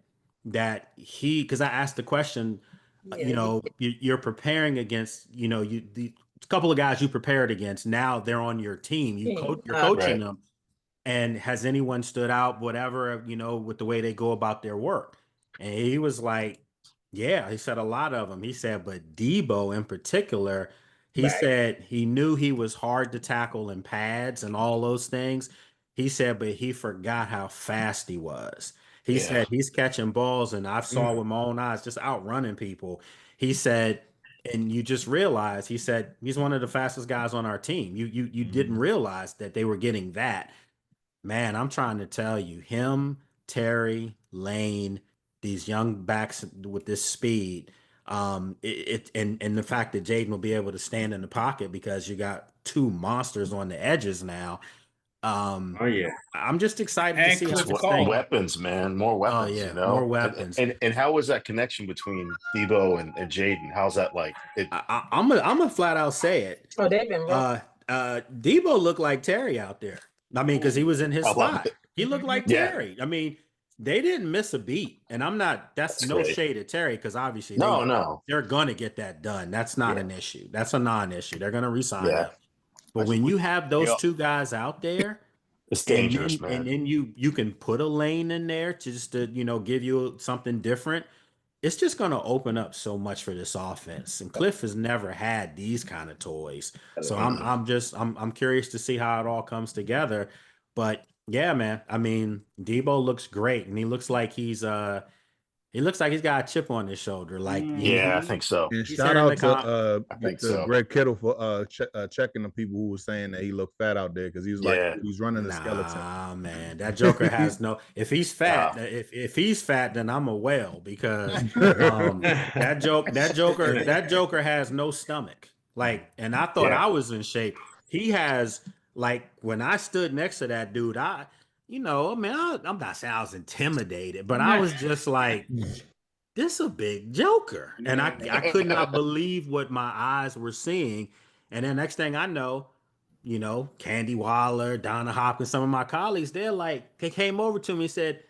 that because I asked the question. You're preparing against, the couple of guys you prepared against. Now they're on your team. You're coaching them. And has anyone stood out, whatever, with the way they go about their work? And he was like, yeah, he said a lot of them. He said, but Debo in particular, he said he knew he was hard to tackle in pads and all those things. He said, but he forgot how fast he was. He said he's catching balls, and I saw with my own eyes just outrunning people. He said, and you just realize, he said, he's one of the fastest guys on our team. You didn't realize that they were getting that. Man, I'm trying to tell you, him, Terry, Lane, these young backs with this speed, and the fact that Jaden will be able to stand in the pocket because you got two monsters on the edges now. I'm just excited to see how weapons, man, more weapons. More weapons. And how was that connection between Debo and Jaden? How's that like? I'm gonna flat out say it. Oh, they've been Debo looked like Terry out there. I mean, because he was in his slot. He looked like Terry. I mean, they didn't miss a beat, and that's no shade at Terry, because obviously they're gonna get that done. That's not an issue. That's a non-issue. They're gonna resign him. But when you have those two guys out there, it's dangerous, man. And then you can put a Lane in there to give you something different. It's just going to open up so much for this offense. And Cliff has never had these kind of toys, so I'm curious to see how it all comes together. But yeah, man, I mean, Debo looks great, and he looks like he's got a chip on his shoulder. Like, I think so. And shout out to Greg Kittle for checking the people who were saying that he looked fat out there, because he was like he's running the skeleton. Man, that Joker has no. If he's fat, if he's fat, then I'm a whale, because that Joker has no stomach. Like, and I thought I was in shape. He has, like, when I stood next to that dude, I'm not saying I was intimidated, but I was just like, this a big Joker. And I could not believe what my eyes were seeing. And then next thing I know, Candy Waller, Donna Hopkins, some of my colleagues, they came over to me and said,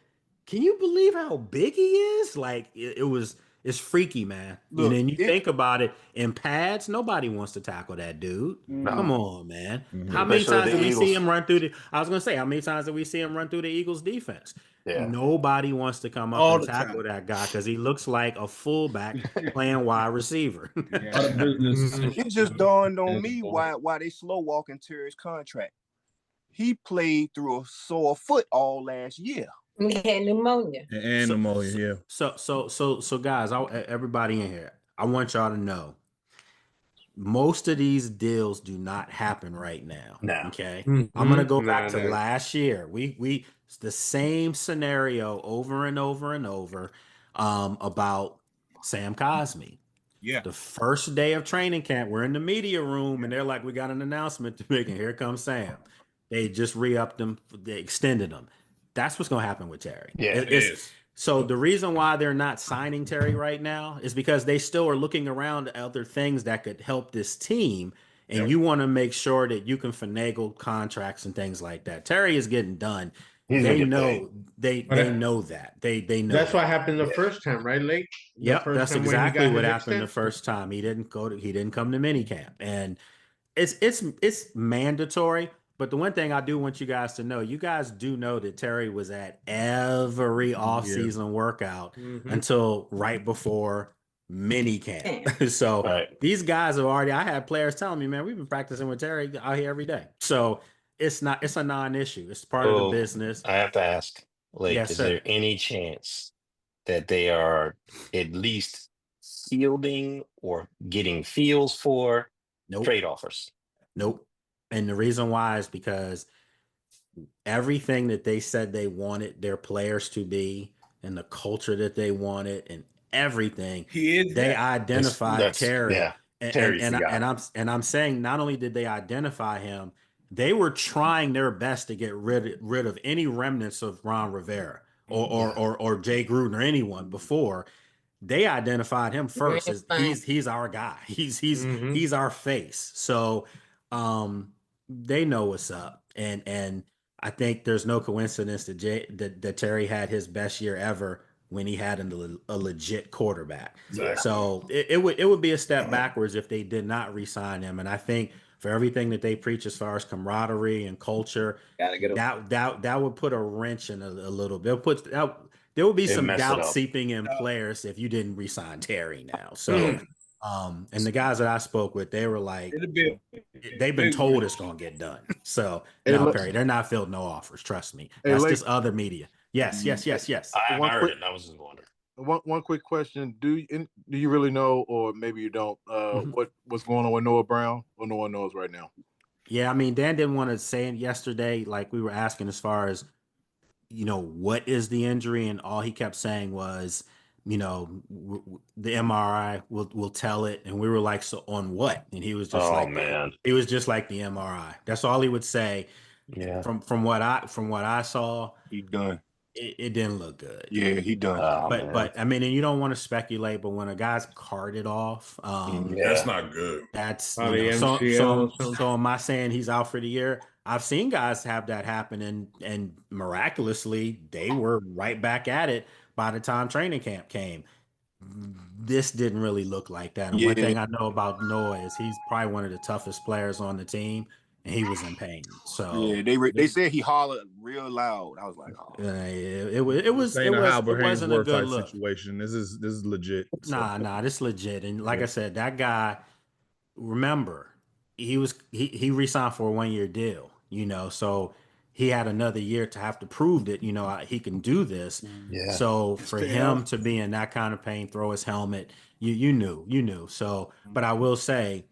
can you believe how big he is? Like, it's freaky, man. Look, and then you think about it, in pads, nobody wants to tackle that dude. No. Come on, man. How many times did we see him run through how many times did we see him run through the Eagles defense? Nobody wants to come up and tackle that guy, because he looks like a fullback playing wide receiver. It just dawned on me why they slow walking Terry's contract. He played through a sore foot all last year. He had pneumonia. And pneumonia, So guys, everybody in here, I want y'all to know, most of these deals do not happen right now. No. Okay. I'm gonna go back to last year. It's the same scenario over and over and over about Sam Cosmi. Yeah. The first day of training camp, we're in the media room, and they're like, "We got an announcement to make, and here comes Sam." They just re-upped him, they extended him. That's what's going to happen with Terry. Yeah, it is. So the reason why they're not signing Terry right now is because they still are looking around at other things that could help this team. And you want to make sure that you can finagle contracts and things like that. Terry is getting done. He's They gonna get know paid. they know that. They know That's that. what happened the first time, right, Lake? The Yep, first that's time when he exactly got what his happened the extension. first time. He didn't come to minicamp. And it's mandatory. But the one thing I do want you guys to know, you guys do know that Terry was at every off-season workout until right before mini camp. So these guys have already, I had players telling me, man, we've been practicing with Terry out here every day. So it's a non-issue. It's part of the business. I have to ask, Lake, Yes, is sir. there any chance that they are at least fielding or getting feels for trade offers? Nope. And the reason why is because everything that they said they wanted their players to be and the culture that they wanted and everything, they identified Terry. Terry's the guy. And I'm saying not only did they identify him, they were trying their best to get rid of any remnants of Ron Rivera or Jay Gruden or anyone before. They identified him first as he's our guy. He's our face. So they know what's up. And I think there's no coincidence that Terry had his best year ever when he had a legit quarterback. Yeah. So it would be a step backwards if they did not re-sign him. And I think for everything that they preach as far as camaraderie and culture, that would put a wrench in a little bit. There will be some doubt seeping in players if you didn't re-sign Terry now. So and the guys that I spoke with, they were like, they've been told it's gonna get done. So no, Perry, they're not filled no offers. Trust me. That's just other media. Yes. I heard it. I was just wondering. One quick question: Do you really know, or maybe you don't, what's going on with Noah Brown, or no one knows right now? Yeah, I mean, Dan didn't want to say it yesterday. Like we were asking as far as, what is the injury, and all he kept saying was, the MRI will tell it, and we were like, so on what? And he was just he was just like the MRI. That's all he would say. Yeah. From what I saw, he done. It didn't look good. Yeah, he done. But I mean, and you don't want to speculate, but when a guy's carted off, that's not good. That's so MCL am I saying he's out for the year? I've seen guys have that happen, and miraculously they were right back at it by the time training camp came. This didn't really look like that. And one thing I know about Noah is he's probably one of the toughest players on the team, and he was in pain. So they said he hollered real loud. I was like, oh. it wasn't a good look. Situation. This is legit. Nah, this is legit. And like I said, that guy, remember, he re-signed for a 1-year deal, so he had another year to have to prove that, he can do this. Yeah. So for him to be in that kind of pain, throw his helmet, you knew. So, but I will say,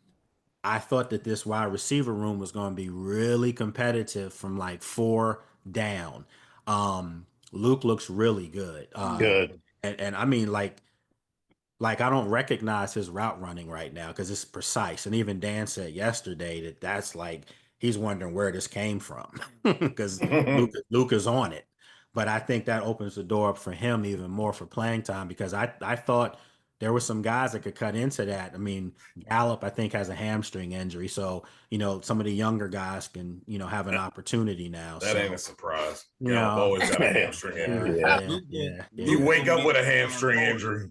I thought that this wide receiver room was going to be really competitive from like 4 down. Luke looks really good. Good. And I mean, like I don't recognize his route running right now because it's precise. And even Dan said yesterday that's like he's wondering where this came from because Luke is on it. But I think that opens the door up for him even more for playing time because I thought there were some guys that could cut into that. I mean, Gallup, I think, has a hamstring injury. So, some of the younger guys can, have an opportunity now. That ain't a surprise. Gallup always got a hamstring injury. Yeah. You wake up with a hamstring injury.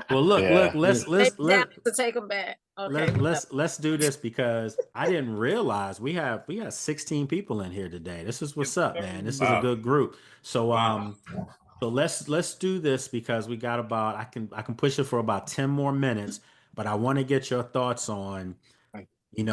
Well, look, let's to take them back. Okay. Let's do this because I didn't realize we have 16 people in here today. This is what's up, man. This is a good group. So so let's do this because we got about I can push it for about 10 more minutes, but I want to get your thoughts on,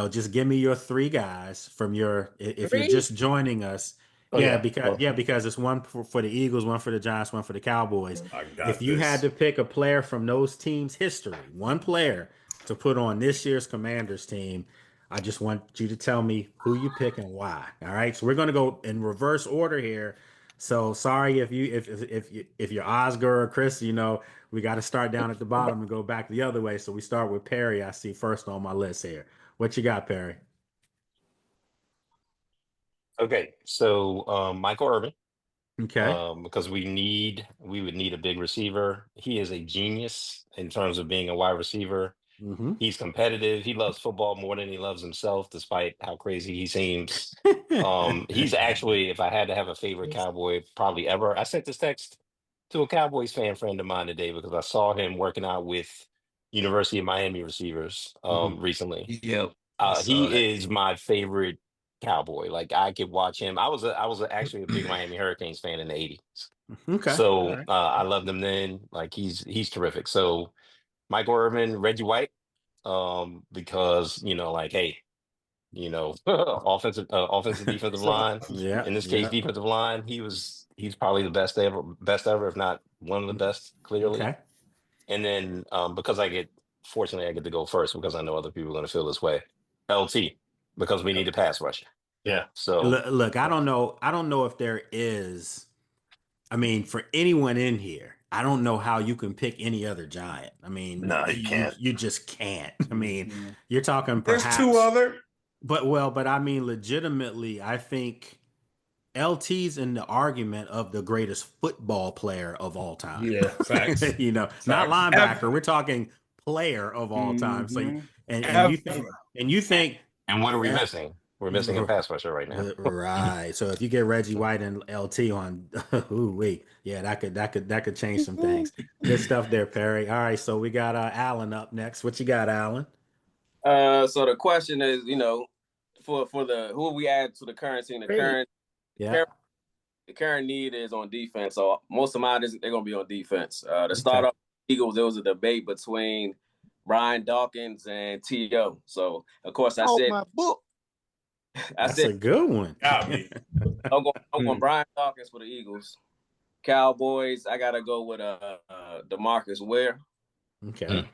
just give me your 3 guys from your if you're just joining us. Because it's one for the Eagles, one for the Giants, one for the Cowboys. If you had to pick a player from those teams' history, one player to put on this year's Commanders team, I just want you to tell me who you pick and why. All right. So we're going to go in reverse order here. So sorry if you're Oscar or Chris, you know, we got to start down at the bottom and go back the other way. So we start with Perry. I see first on my list here. What you got, Perry? Okay, so Michael Irvin. Okay. Because we would need a big receiver. He is a genius in terms of being a wide receiver. He's competitive. He loves football more than he loves himself, despite how crazy he seems. He's actually, if I had to have a favorite Cowboy probably ever, I sent this text to a Cowboys fan friend of mine today because I saw him working out with University of Miami receivers recently. Yep. He is my favorite Cowboy. Like I could watch him. I was actually a big Miami Hurricanes fan in the 80s. Okay. So I loved him then. Like he's terrific. So Michael Irvin, Reggie White, because you know, like, hey, you know, offensive defensive line. Yeah. In this case, defensive line. He's probably the best ever, if not one of the best, clearly. Okay. And then because fortunately I get to go first because I know other people are going to feel this way. LT, because we need a pass rusher. Yeah. So look, I don't know if there is. I mean, for anyone in here, I don't know how you can pick any other Giant. I mean, No, you can't. You just can't. I mean, you're talking There's perhaps two other. But I mean, legitimately, I think LT's in the argument of the greatest football player of all time. Yeah, facts. You know, not linebacker. We're talking player of all time. So, and you think, and what are we missing? We're missing a pass rusher right now. Right. So if you get Reggie White and LT on, yeah, that could change some things. Good stuff there, Perry. All right, so we got Alan up next. What you got, Alan? So the question is, you know, for the who we add to the current team, the current need is on defense. So most of mine they're gonna be on defense. To start off, Eagles, there was a debate between Brian Dawkins and T.O. So of course I said my book. That's a good one. I'm going Brian Dawkins for the Eagles. Cowboys, I gotta go with DeMarcus Ware. Okay.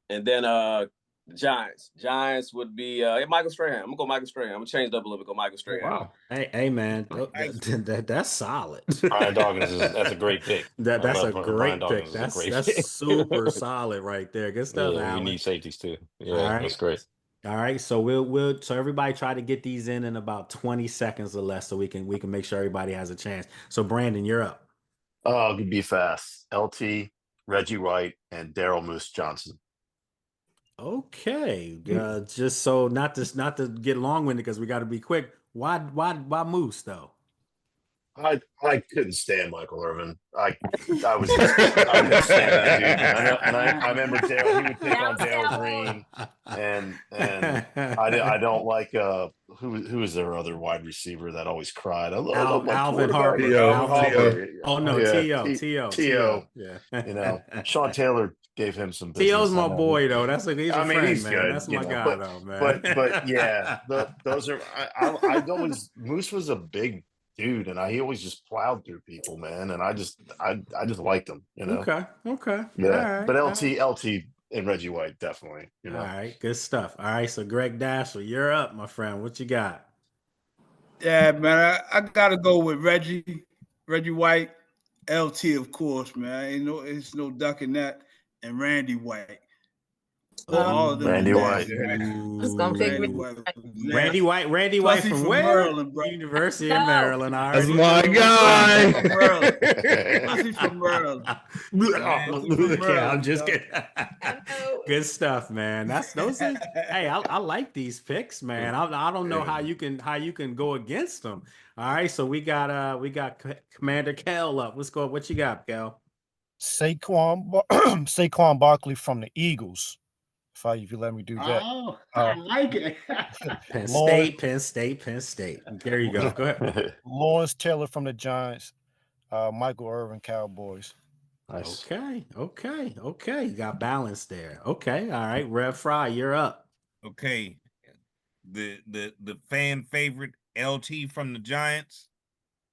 And then Giants. Giants would be Michael Strahan. I'm gonna go Michael Strahan. I'm gonna change it up a little bit. Go Michael Strahan. Wow. Hey man, that's solid. Brian Dawkins that's a great pick. That's a great pick. That's super solid right there. Good stuff, Yeah, Alan. we need safeties too. Yeah, All right. that's great. All right, so so everybody try to get these in about 20 seconds or less, so we can make sure everybody has a chance. So Brandon, you're up. Oh, it'd be fast. LT, Reggie White, and Daryl Moose Johnson. Okay, just so not to get long-winded because we got to be quick. Why Moose though? I couldn't stand Michael Irvin. I couldn't stand that dude. And I remember Daryl. He would pick on Daryl Green, and I don't like who is their other wide receiver that always cried. Alvin Harper. Oh no, T.O. Yeah, you know, Sean Taylor gave him some business. T.O.'s my boy though. He's a friend, he's man. good. That's my guy though, man. But yeah, those are. I always Moose was a big dude, and he always just plowed through people, man. And I just liked him, you know. Okay. Yeah, right. but LT and Reggie White definitely, you know. All right, good stuff. All right, so Greg Dasher, you're up, my friend. What you got? Yeah, man, I gotta go with Reggie White, LT, of course, man. It's no ducking that, and Randy White. All of them. Randy White. Just gonna pick Randy White from where? Maryland, bro. University of Maryland. All right. That's my guy. Pussy from Maryland. Yeah, I'm just kidding. Good stuff, man. Hey, I like these picks, man. I don't know how you can go against them. All right, so we got Commander Kel up. Let's go. What you got, Kel? Saquon Barkley from the Eagles. If you let me do that. Oh, I like it. Penn State. There you go. Go ahead. Lawrence Taylor from the Giants. Michael Irvin, Cowboys. Nice. Okay. You got balance there. Okay. All right. Rev Fry, you're up. Okay. The fan favorite LT from the Giants,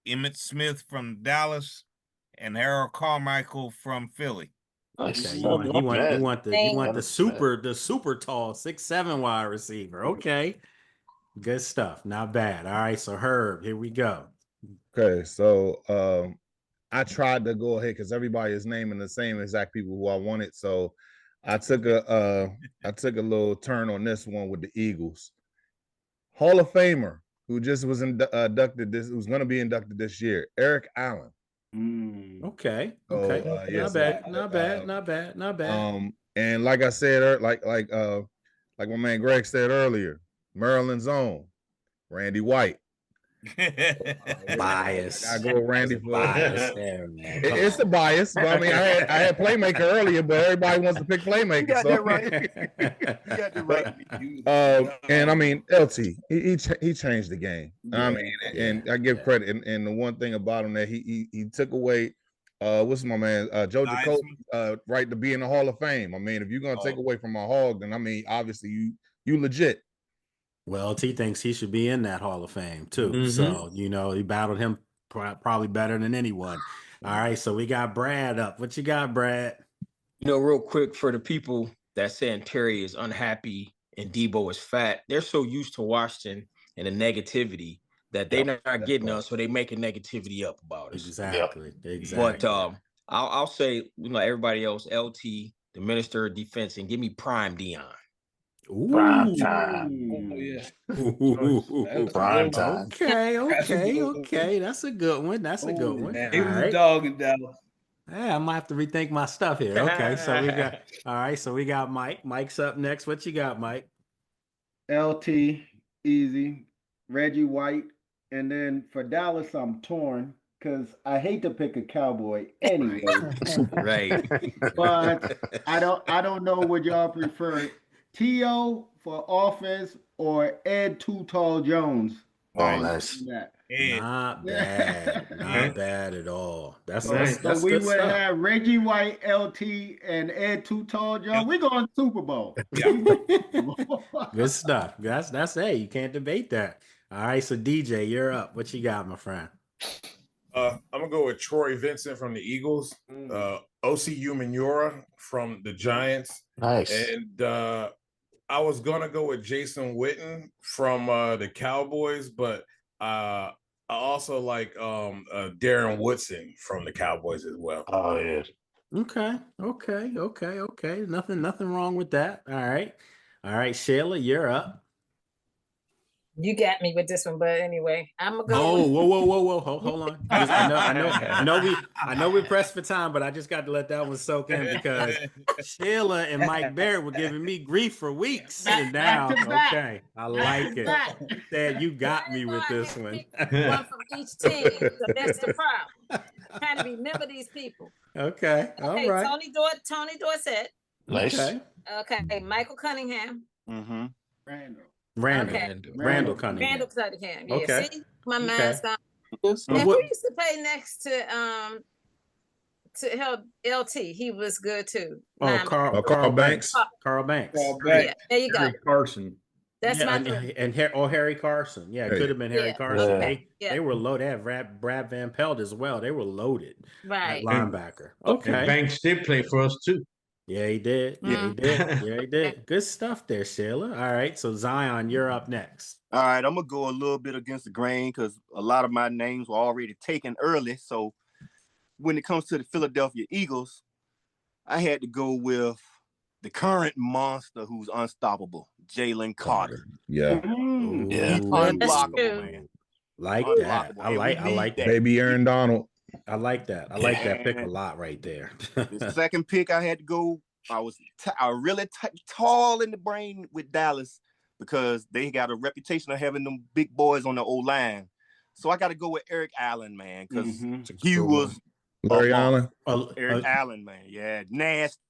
Emmitt Smith from Dallas, and Harold Carmichael from Philly. Okay, you want the super tall 6'7" wide receiver. Okay, good stuff. Not bad. All right, so Herb, here we go. Okay, so I tried to go ahead because everybody is naming the same exact people who I wanted. So I took a little turn on this one with the Eagles. Hall of Famer who just was inducted who's going to be inducted this year, Eric Allen. Okay. So, Okay. yeah, Not so bad. Not bad. Not bad. Not bad. And like I said, like my man Greg said earlier, Maryland's own Randy White. Bias. I gotta go with Randy for bias there, man. Come it's on. a bias, but I mean, I had playmaker earlier, but everybody wants to pick playmaker. You got so. that right. You got that right. And I mean, LT, he changed the game. I mean, and I give credit. And the one thing about him that he took away, what's my man, Joe Jacoby, right to be in the Hall of Fame. I mean, if you're gonna take away from a hog, then I mean, obviously you legit. Well, T thinks he should be in that Hall of Fame too. Mhm. So, he battled him probably better than anyone. All right, so we got Brad up. What you got, Brad? Real quick for the people that saying Terry is unhappy and Debo is fat, they're so used to Washington and the negativity that they're not getting us, so they making negativity up about us. Exactly. Exactly. But I'll say, everybody else, LT, the Minister of Defense, and give me Prime Dion. Prime time. Oh, yeah. Prime time. Okay. That's a good one. That's a good one. He was a dog in Dallas. Yeah, I might have to rethink my stuff here. Okay, so we got So we got Mike. Mike's up next. What you got, Mike? LT, easy. Reggie White, and then for Dallas, I'm torn because I hate to pick a Cowboy anyway. Right. But I don't know what y'all prefer. T.O. for offense or Ed Too Tall Jones? Oh, nice. Not bad. Not bad at all. That's So that's we good would stuff. have Reggie White, LT, and Ed Too Tall Jones. We're going to Super Bowl. Good stuff. That's you can't debate that. All right, so DJ, you're up. What you got, my friend? I'm gonna go with Troy Vincent from the Eagles, OC Umenyiora from the Giants, Nice. And I was gonna go with Jason Witten from the Cowboys, but I also like Darren Woodson from the Cowboys as well. Oh yeah. Okay. Nothing wrong with that. All right, Sheila, you're up. You got me with this one, but anyway, I'm gonna go. Oh, whoa! Hold on. I know we pressed for time, but I just got to let that one soak in because Sheila and Mike Barrett were giving me grief for weeks sitting down. Okay, I like it. Said you got me with this one. One from each team. So that's the problem. Trying to remember these people. Okay, all right. Tony Dorsett. Nice. Okay, Michael Cunningham. Mm-hmm. Randall Cunningham. Randall Cunningham. Yeah. Okay. See, my mind's gone. And And who used to play next to help LT? He was good too. Oh, Carl Banks. Carl Banks. Yeah, there you go. Harry Carson. That's my and Harry Carson. Yeah, it could have been Harry Carson. Yeah. They were loaded. They had Brad Van Pelt as well. They were loaded. Right. Linebacker. Okay. And Banks did play for us too. Yeah, he did. Yeah, he did. Good stuff there, Sheila. All right, so Zion, you're up next. All right, I'm gonna go a little bit against the grain because a lot of my names were already taken early. So when it comes to the Philadelphia Eagles, I had to go with the current monster who's unstoppable, Jalen Carter. Yeah. He's unblockable, man. Like that. I like that. Baby Aaron Donald. I like that. I like that pick a lot right there. The second pick I had to go, I was really tall in the brain with Dallas because they got a reputation of having them big boys on the O-line. So I got to go with Eric Allen, man, because he was Larry Allen. Eric Allen, man. Yeah, nasty.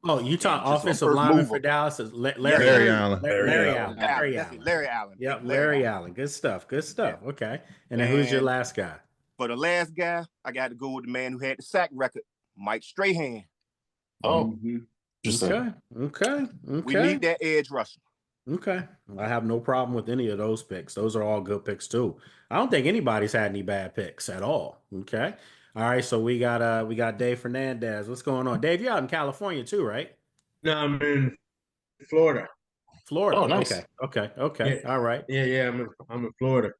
Oh, you talking offensive lineman for Dallas? Larry Allen. Larry Allen. Larry Allen. Yep, Larry Allen. Good stuff. Okay. And then who's your last guy? For the last guy, I got to go with the man who had the sack record, Mike Strahan. Oh, Okay. We need that edge rusher. Okay. I have no problem with any of those picks. Those are all good picks too. I don't think anybody's had any bad picks at all. Okay. All right. So we got Dave Fernandez. What's going on? Dave, you're out in California too, right? No, I'm in Florida. Florida. Oh, nice. Okay. Yeah. All right. Yeah, I'm in Florida.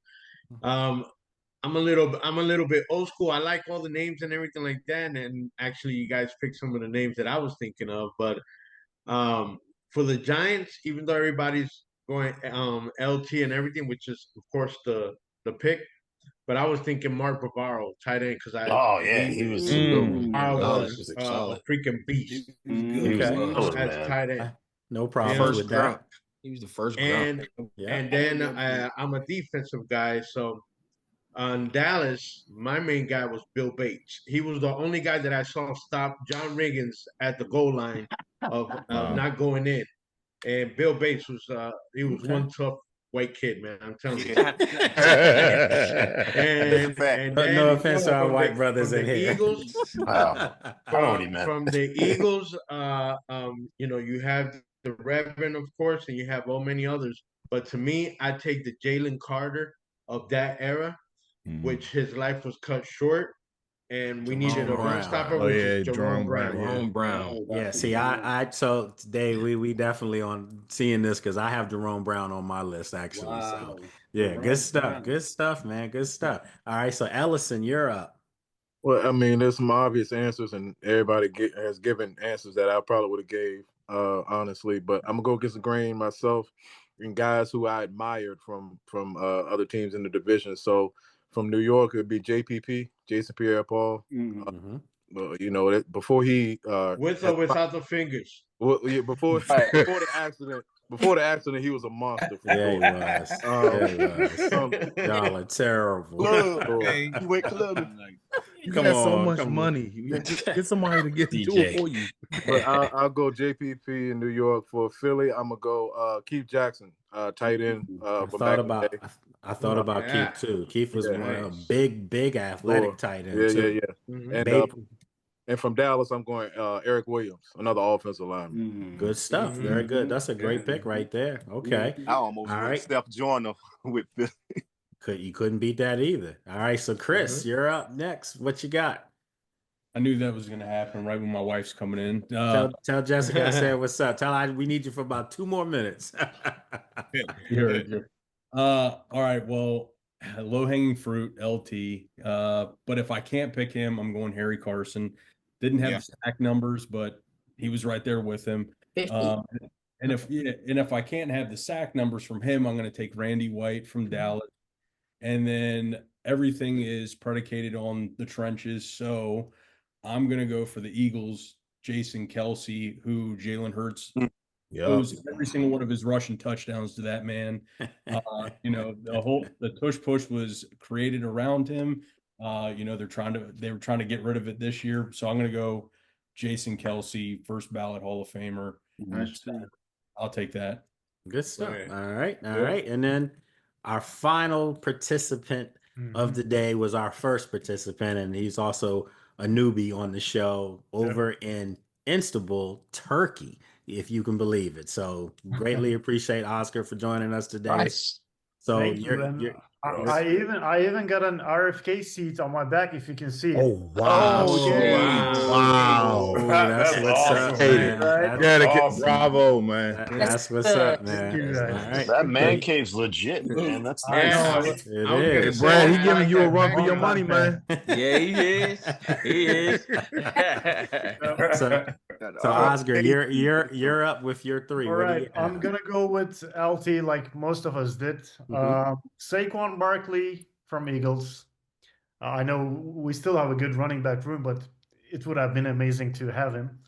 I'm a little bit old school. I like all the names and everything like that. And actually, you guys picked some of the names that I was thinking of. But for the Giants, even though everybody's going LT and everything, which is of course the pick, but I was thinking Mark Bavaro, tight end, because Oh yeah, he was a good one. Bavaro Oh, was he was a solid. freaking beast. He was solid, As man. tight end. No problems with that. He was the first And grunt. and then I'm a defensive guy, so on Dallas, my main guy was Bill Bates. He was the only guy that I saw stop John Riggins at the goal line of not going in. And Bill Bates was he was one tough white kid, man. I'm telling you. and then No offense to our white brothers from in the here. Eagles, Wow. I know what he meant. from the Eagles, you have the Reverend, of course, and you have so many others. But to me, I take the Jalen Carter of that era, which his life was cut short, and we needed a run stopper, which is Jerome Brown. Jerome Brown. Yeah, see, so today we definitely on seeing this because I have Jerome Brown on my list actually. So yeah, good stuff, man, good stuff. All right, so Ellison, you're up. Well, I mean, there's some obvious answers, and everybody has given answers that I probably would have gave, honestly. But I'm gonna go against the grain myself, and guys who I admired from other teams in the division. So from New York, it'd be JPP, Jason Pierre-Paul. Well, before he with or without the fingers. Well, yeah, before the accident. Before the accident, he was a monster. For Yeah, he was. Y'all are terrible. Hey, you went You got so much money. Get somebody to get to it for you. But I'll go JPP in New York. For Philly, I'm gonna go Keith Jackson, tight end. I thought about Keith too. Keith was one of a big athletic tight end too. Yeah. And from Dallas, I'm going Eric Williams, another offensive lineman. Good stuff. Very good. That's a great pick right there. Okay. I almost went Steph Joyner with this. You couldn't beat that either. All right, so Chris, you're up next. What you got? I knew that was going to happen right when my wife's coming in. Tell Jessica I said what's up. Tell her we need you for about 2 more minutes. All right, well, low-hanging fruit, LT. But if I can't pick him, I'm going Harry Carson. Didn't have the sack numbers, but he was right there with him. And if I can't have the sack numbers from him, I'm going to take Randy White from Dallas. And then everything is predicated on the trenches. So I'm going to go for the Eagles, Jason Kelsey, who Jalen Hurts owes every single one of his rushing touchdowns to that man. The tush push was created around him. They were trying to get rid of it this year. So I'm going to go Jason Kelsey, first ballot Hall of Famer. I'll take that. Good stuff. All right. And then our final participant of the day was our first participant, and he's also a newbie on the show over in Istanbul, Turkey, if you can believe it. So greatly appreciate Oscar for joining us today. Nice. So I even got an RFK seat on my back, if you can see it. Oh wow! Wow! That's what's awesome, up, man. That's awesome. Bravo, man. That's what's up, man. All right. That man cave's legit, man. That's nice. It is. Brad, he giving you a run for your money, man. Yeah, he is. He is. So Oscar, you're up with your 3. All right, I'm gonna go with LT, like most of us did. Saquon Barkley from Eagles. I know we still have a good running back room, but it would have been amazing to have him.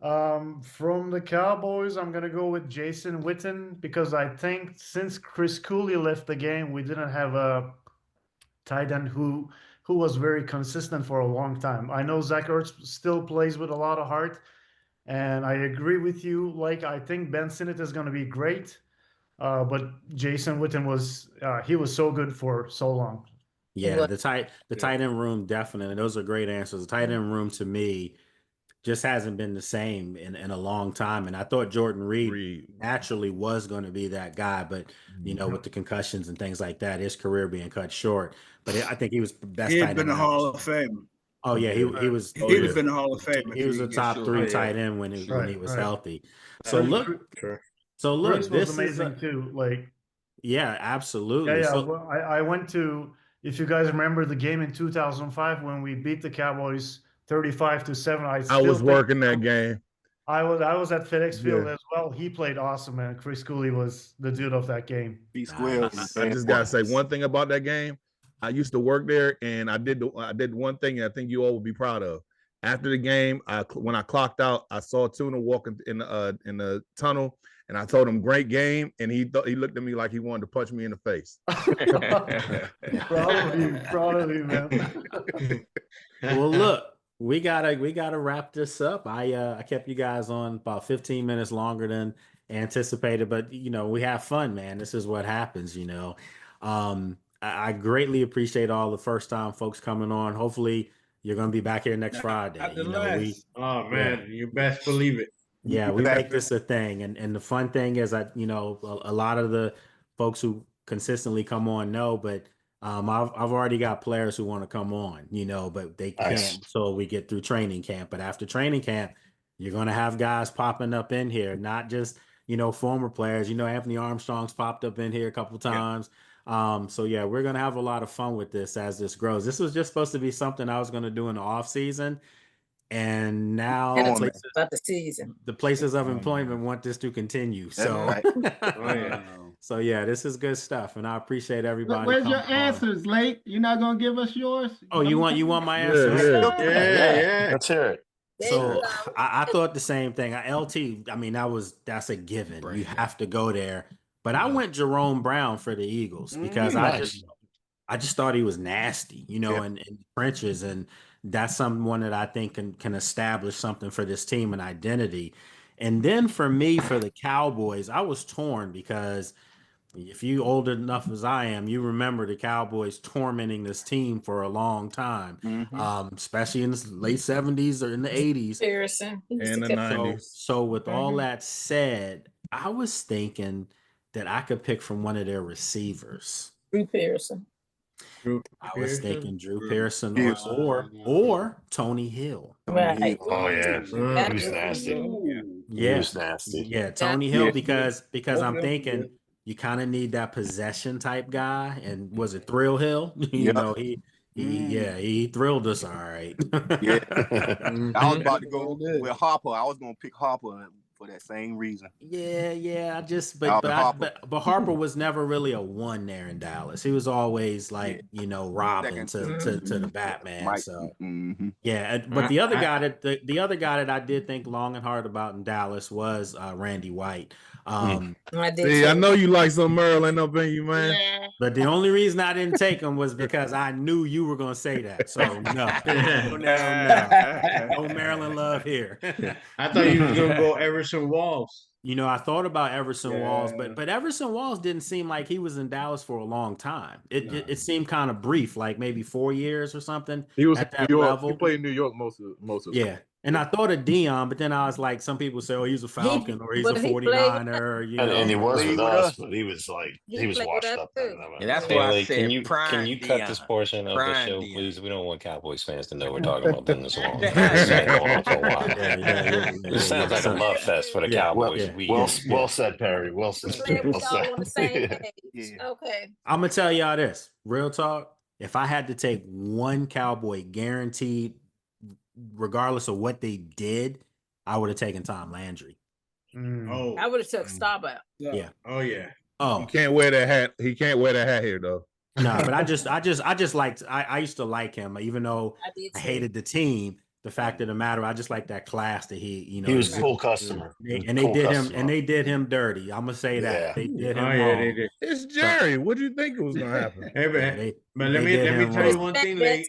From the Cowboys, I'm gonna go with Jason Witten because I think since Chris Cooley left the game, we didn't have a tight end who was very consistent for a long time. I know Zach Ertz still plays with a lot of heart, and I agree with you. Like, I think Ben Sinnott is going to be great, but Jason Witten was so good for so long. Yeah, the tight end room definitely. Those are great answers. The tight end room to me just hasn't been the same in a long time. And I thought Jordan Reed naturally was going to be that guy, but with the concussions and things like that, his career being cut short. But I think he was the best. He tight had been end a Hall of Fame. Oh yeah, he was. He was been a Hall of Fame. He was a top 3 tight end when he was healthy. So look, Chris this was amazing too. Like, yeah, absolutely. Yeah. Well, I went to if you guys remember the game in 2005 when we beat the Cowboys 35-7, I was working that game. I was at FedEx Field Yeah. as well. He played awesome, man. Chris Cooley was the dude of that game. I just gotta say one thing about that game. I used to work there, and I did one thing that I think you all would be proud of. After the game, when I clocked out, I saw Tuna walking in the tunnel, and I told him great game, and he looked at me like he wanted to punch me in the face. Proud of you, man. Well, look, we gotta wrap this up. I kept you guys on about 15 minutes longer than anticipated, but we have fun, man. This is what happens, I greatly appreciate all the first time folks coming on. Hopefully you're gonna be back here next Friday. Oh man, you best believe it. Yeah, we make this a thing, and the fun thing is that a lot of the folks who consistently come on know, but I've already got players who want to come on, but they can't until we get through training camp. But after training camp, you're going to have guys popping up in here, not just former players. Anthony Armstrong's popped up in here a couple times. So yeah, we're going to have a lot of fun with this as this grows. This was just supposed to be something I was going to do in the off season. And now the places of employment want this to continue. So, so yeah, this is good stuff, and I appreciate everybody. Where's your answers, Lake? You're not gonna give us yours? Oh, you want my answers? Yeah. Let's hear it. So I thought the same thing. LT, I mean, that's a given. You have to go there. But I went Jerome Brown for the Eagles because I just thought he was nasty, in the trenches, and that's someone that I think can establish something for this team, an identity. And then for me, for the Cowboys, I was torn because if you older enough as I am, you remember the Cowboys tormenting this team for a long time, especially in the late 70s or in the 80s. And the 90s. So with all that said, I was thinking that I could pick from one of their receivers. Drew Pearson. I was thinking Drew Pearson or Tony Hill. Right. Oh yeah, he was nasty. Yeah, he was nasty. Yeah, Tony Hill because I'm thinking you kind of need that possession type guy. And was it Thrill Hill? He thrilled us all right. I was about to go with Harper. I was gonna pick Harper for that same reason. But Harper was never really a one there in Dallas. He was always like Robin to the Batman. Mike. So but the other guy that I did think long and hard about in Dallas was Randy White. I know you like some Maryland up in you, man. Yeah. But the only reason I didn't take him was because I knew you were gonna say that. So no Maryland love here. I thought you was gonna go Everson Walls. I thought about Everson Walls, but Everson Walls didn't seem like he was in Dallas for a long time. It seemed kind of brief, like maybe 4 years or something. He was at in that New York. level. He played in New York most of Yeah. And I thought of Dion, but then I was like, some people say, oh, he's a Falcon or he's a 49er. And he was with us, but he was like, he was washed up. And that's why I said, can you cut this portion of the show, please? We don't want Cowboys fans to know we're talking about them this long. It sounds like a love fest for the Cowboys. Well said, Perry. Well said. Okay. I'm going to tell y'all this. Real talk. If I had to take one Cowboy guaranteed, regardless of what they did, I would have taken Tom Landry. I would have took Starbuck. Yeah. Oh yeah. Oh, he can't wear that hat. He can't wear that hat here though. No, but I just liked. I used to like him, even though I hated the team. The fact of the matter, I just like that class that he was a cool customer. And they did him dirty. I'm gonna say that they did him wrong. They did. It's Jerry. What do you think was gonna happen? But let me tell you one thing, Lake.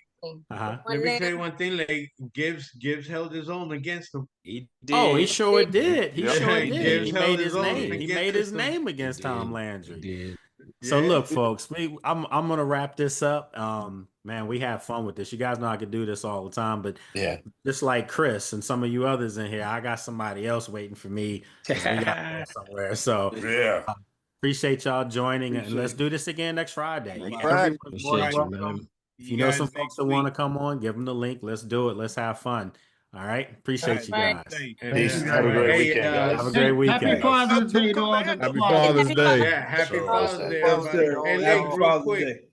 Uh-huh. Let me tell you one thing, Lake. Gibbs held his own against him. He sure did. He sure did. He made his name. against He made his him. name against Tom Landry. So look, folks, I'm gonna wrap this up. Man, we have fun with this. You guys know I could do this all the time, but just like Chris and some of you others in here, I got somebody else waiting for me. We got to go somewhere. So appreciate y'all joining, and let's do this again next Friday. If you know some folks that want to come on, give them the link. Let's do it. Let's have fun. All right. Appreciate you guys. Peace. Have a great weekend, guys. Have a great weekend. Happy Father's Day to all the Happy Father's Day. Yeah, happy Father's Day, everybody. Hey, Lake, real quick.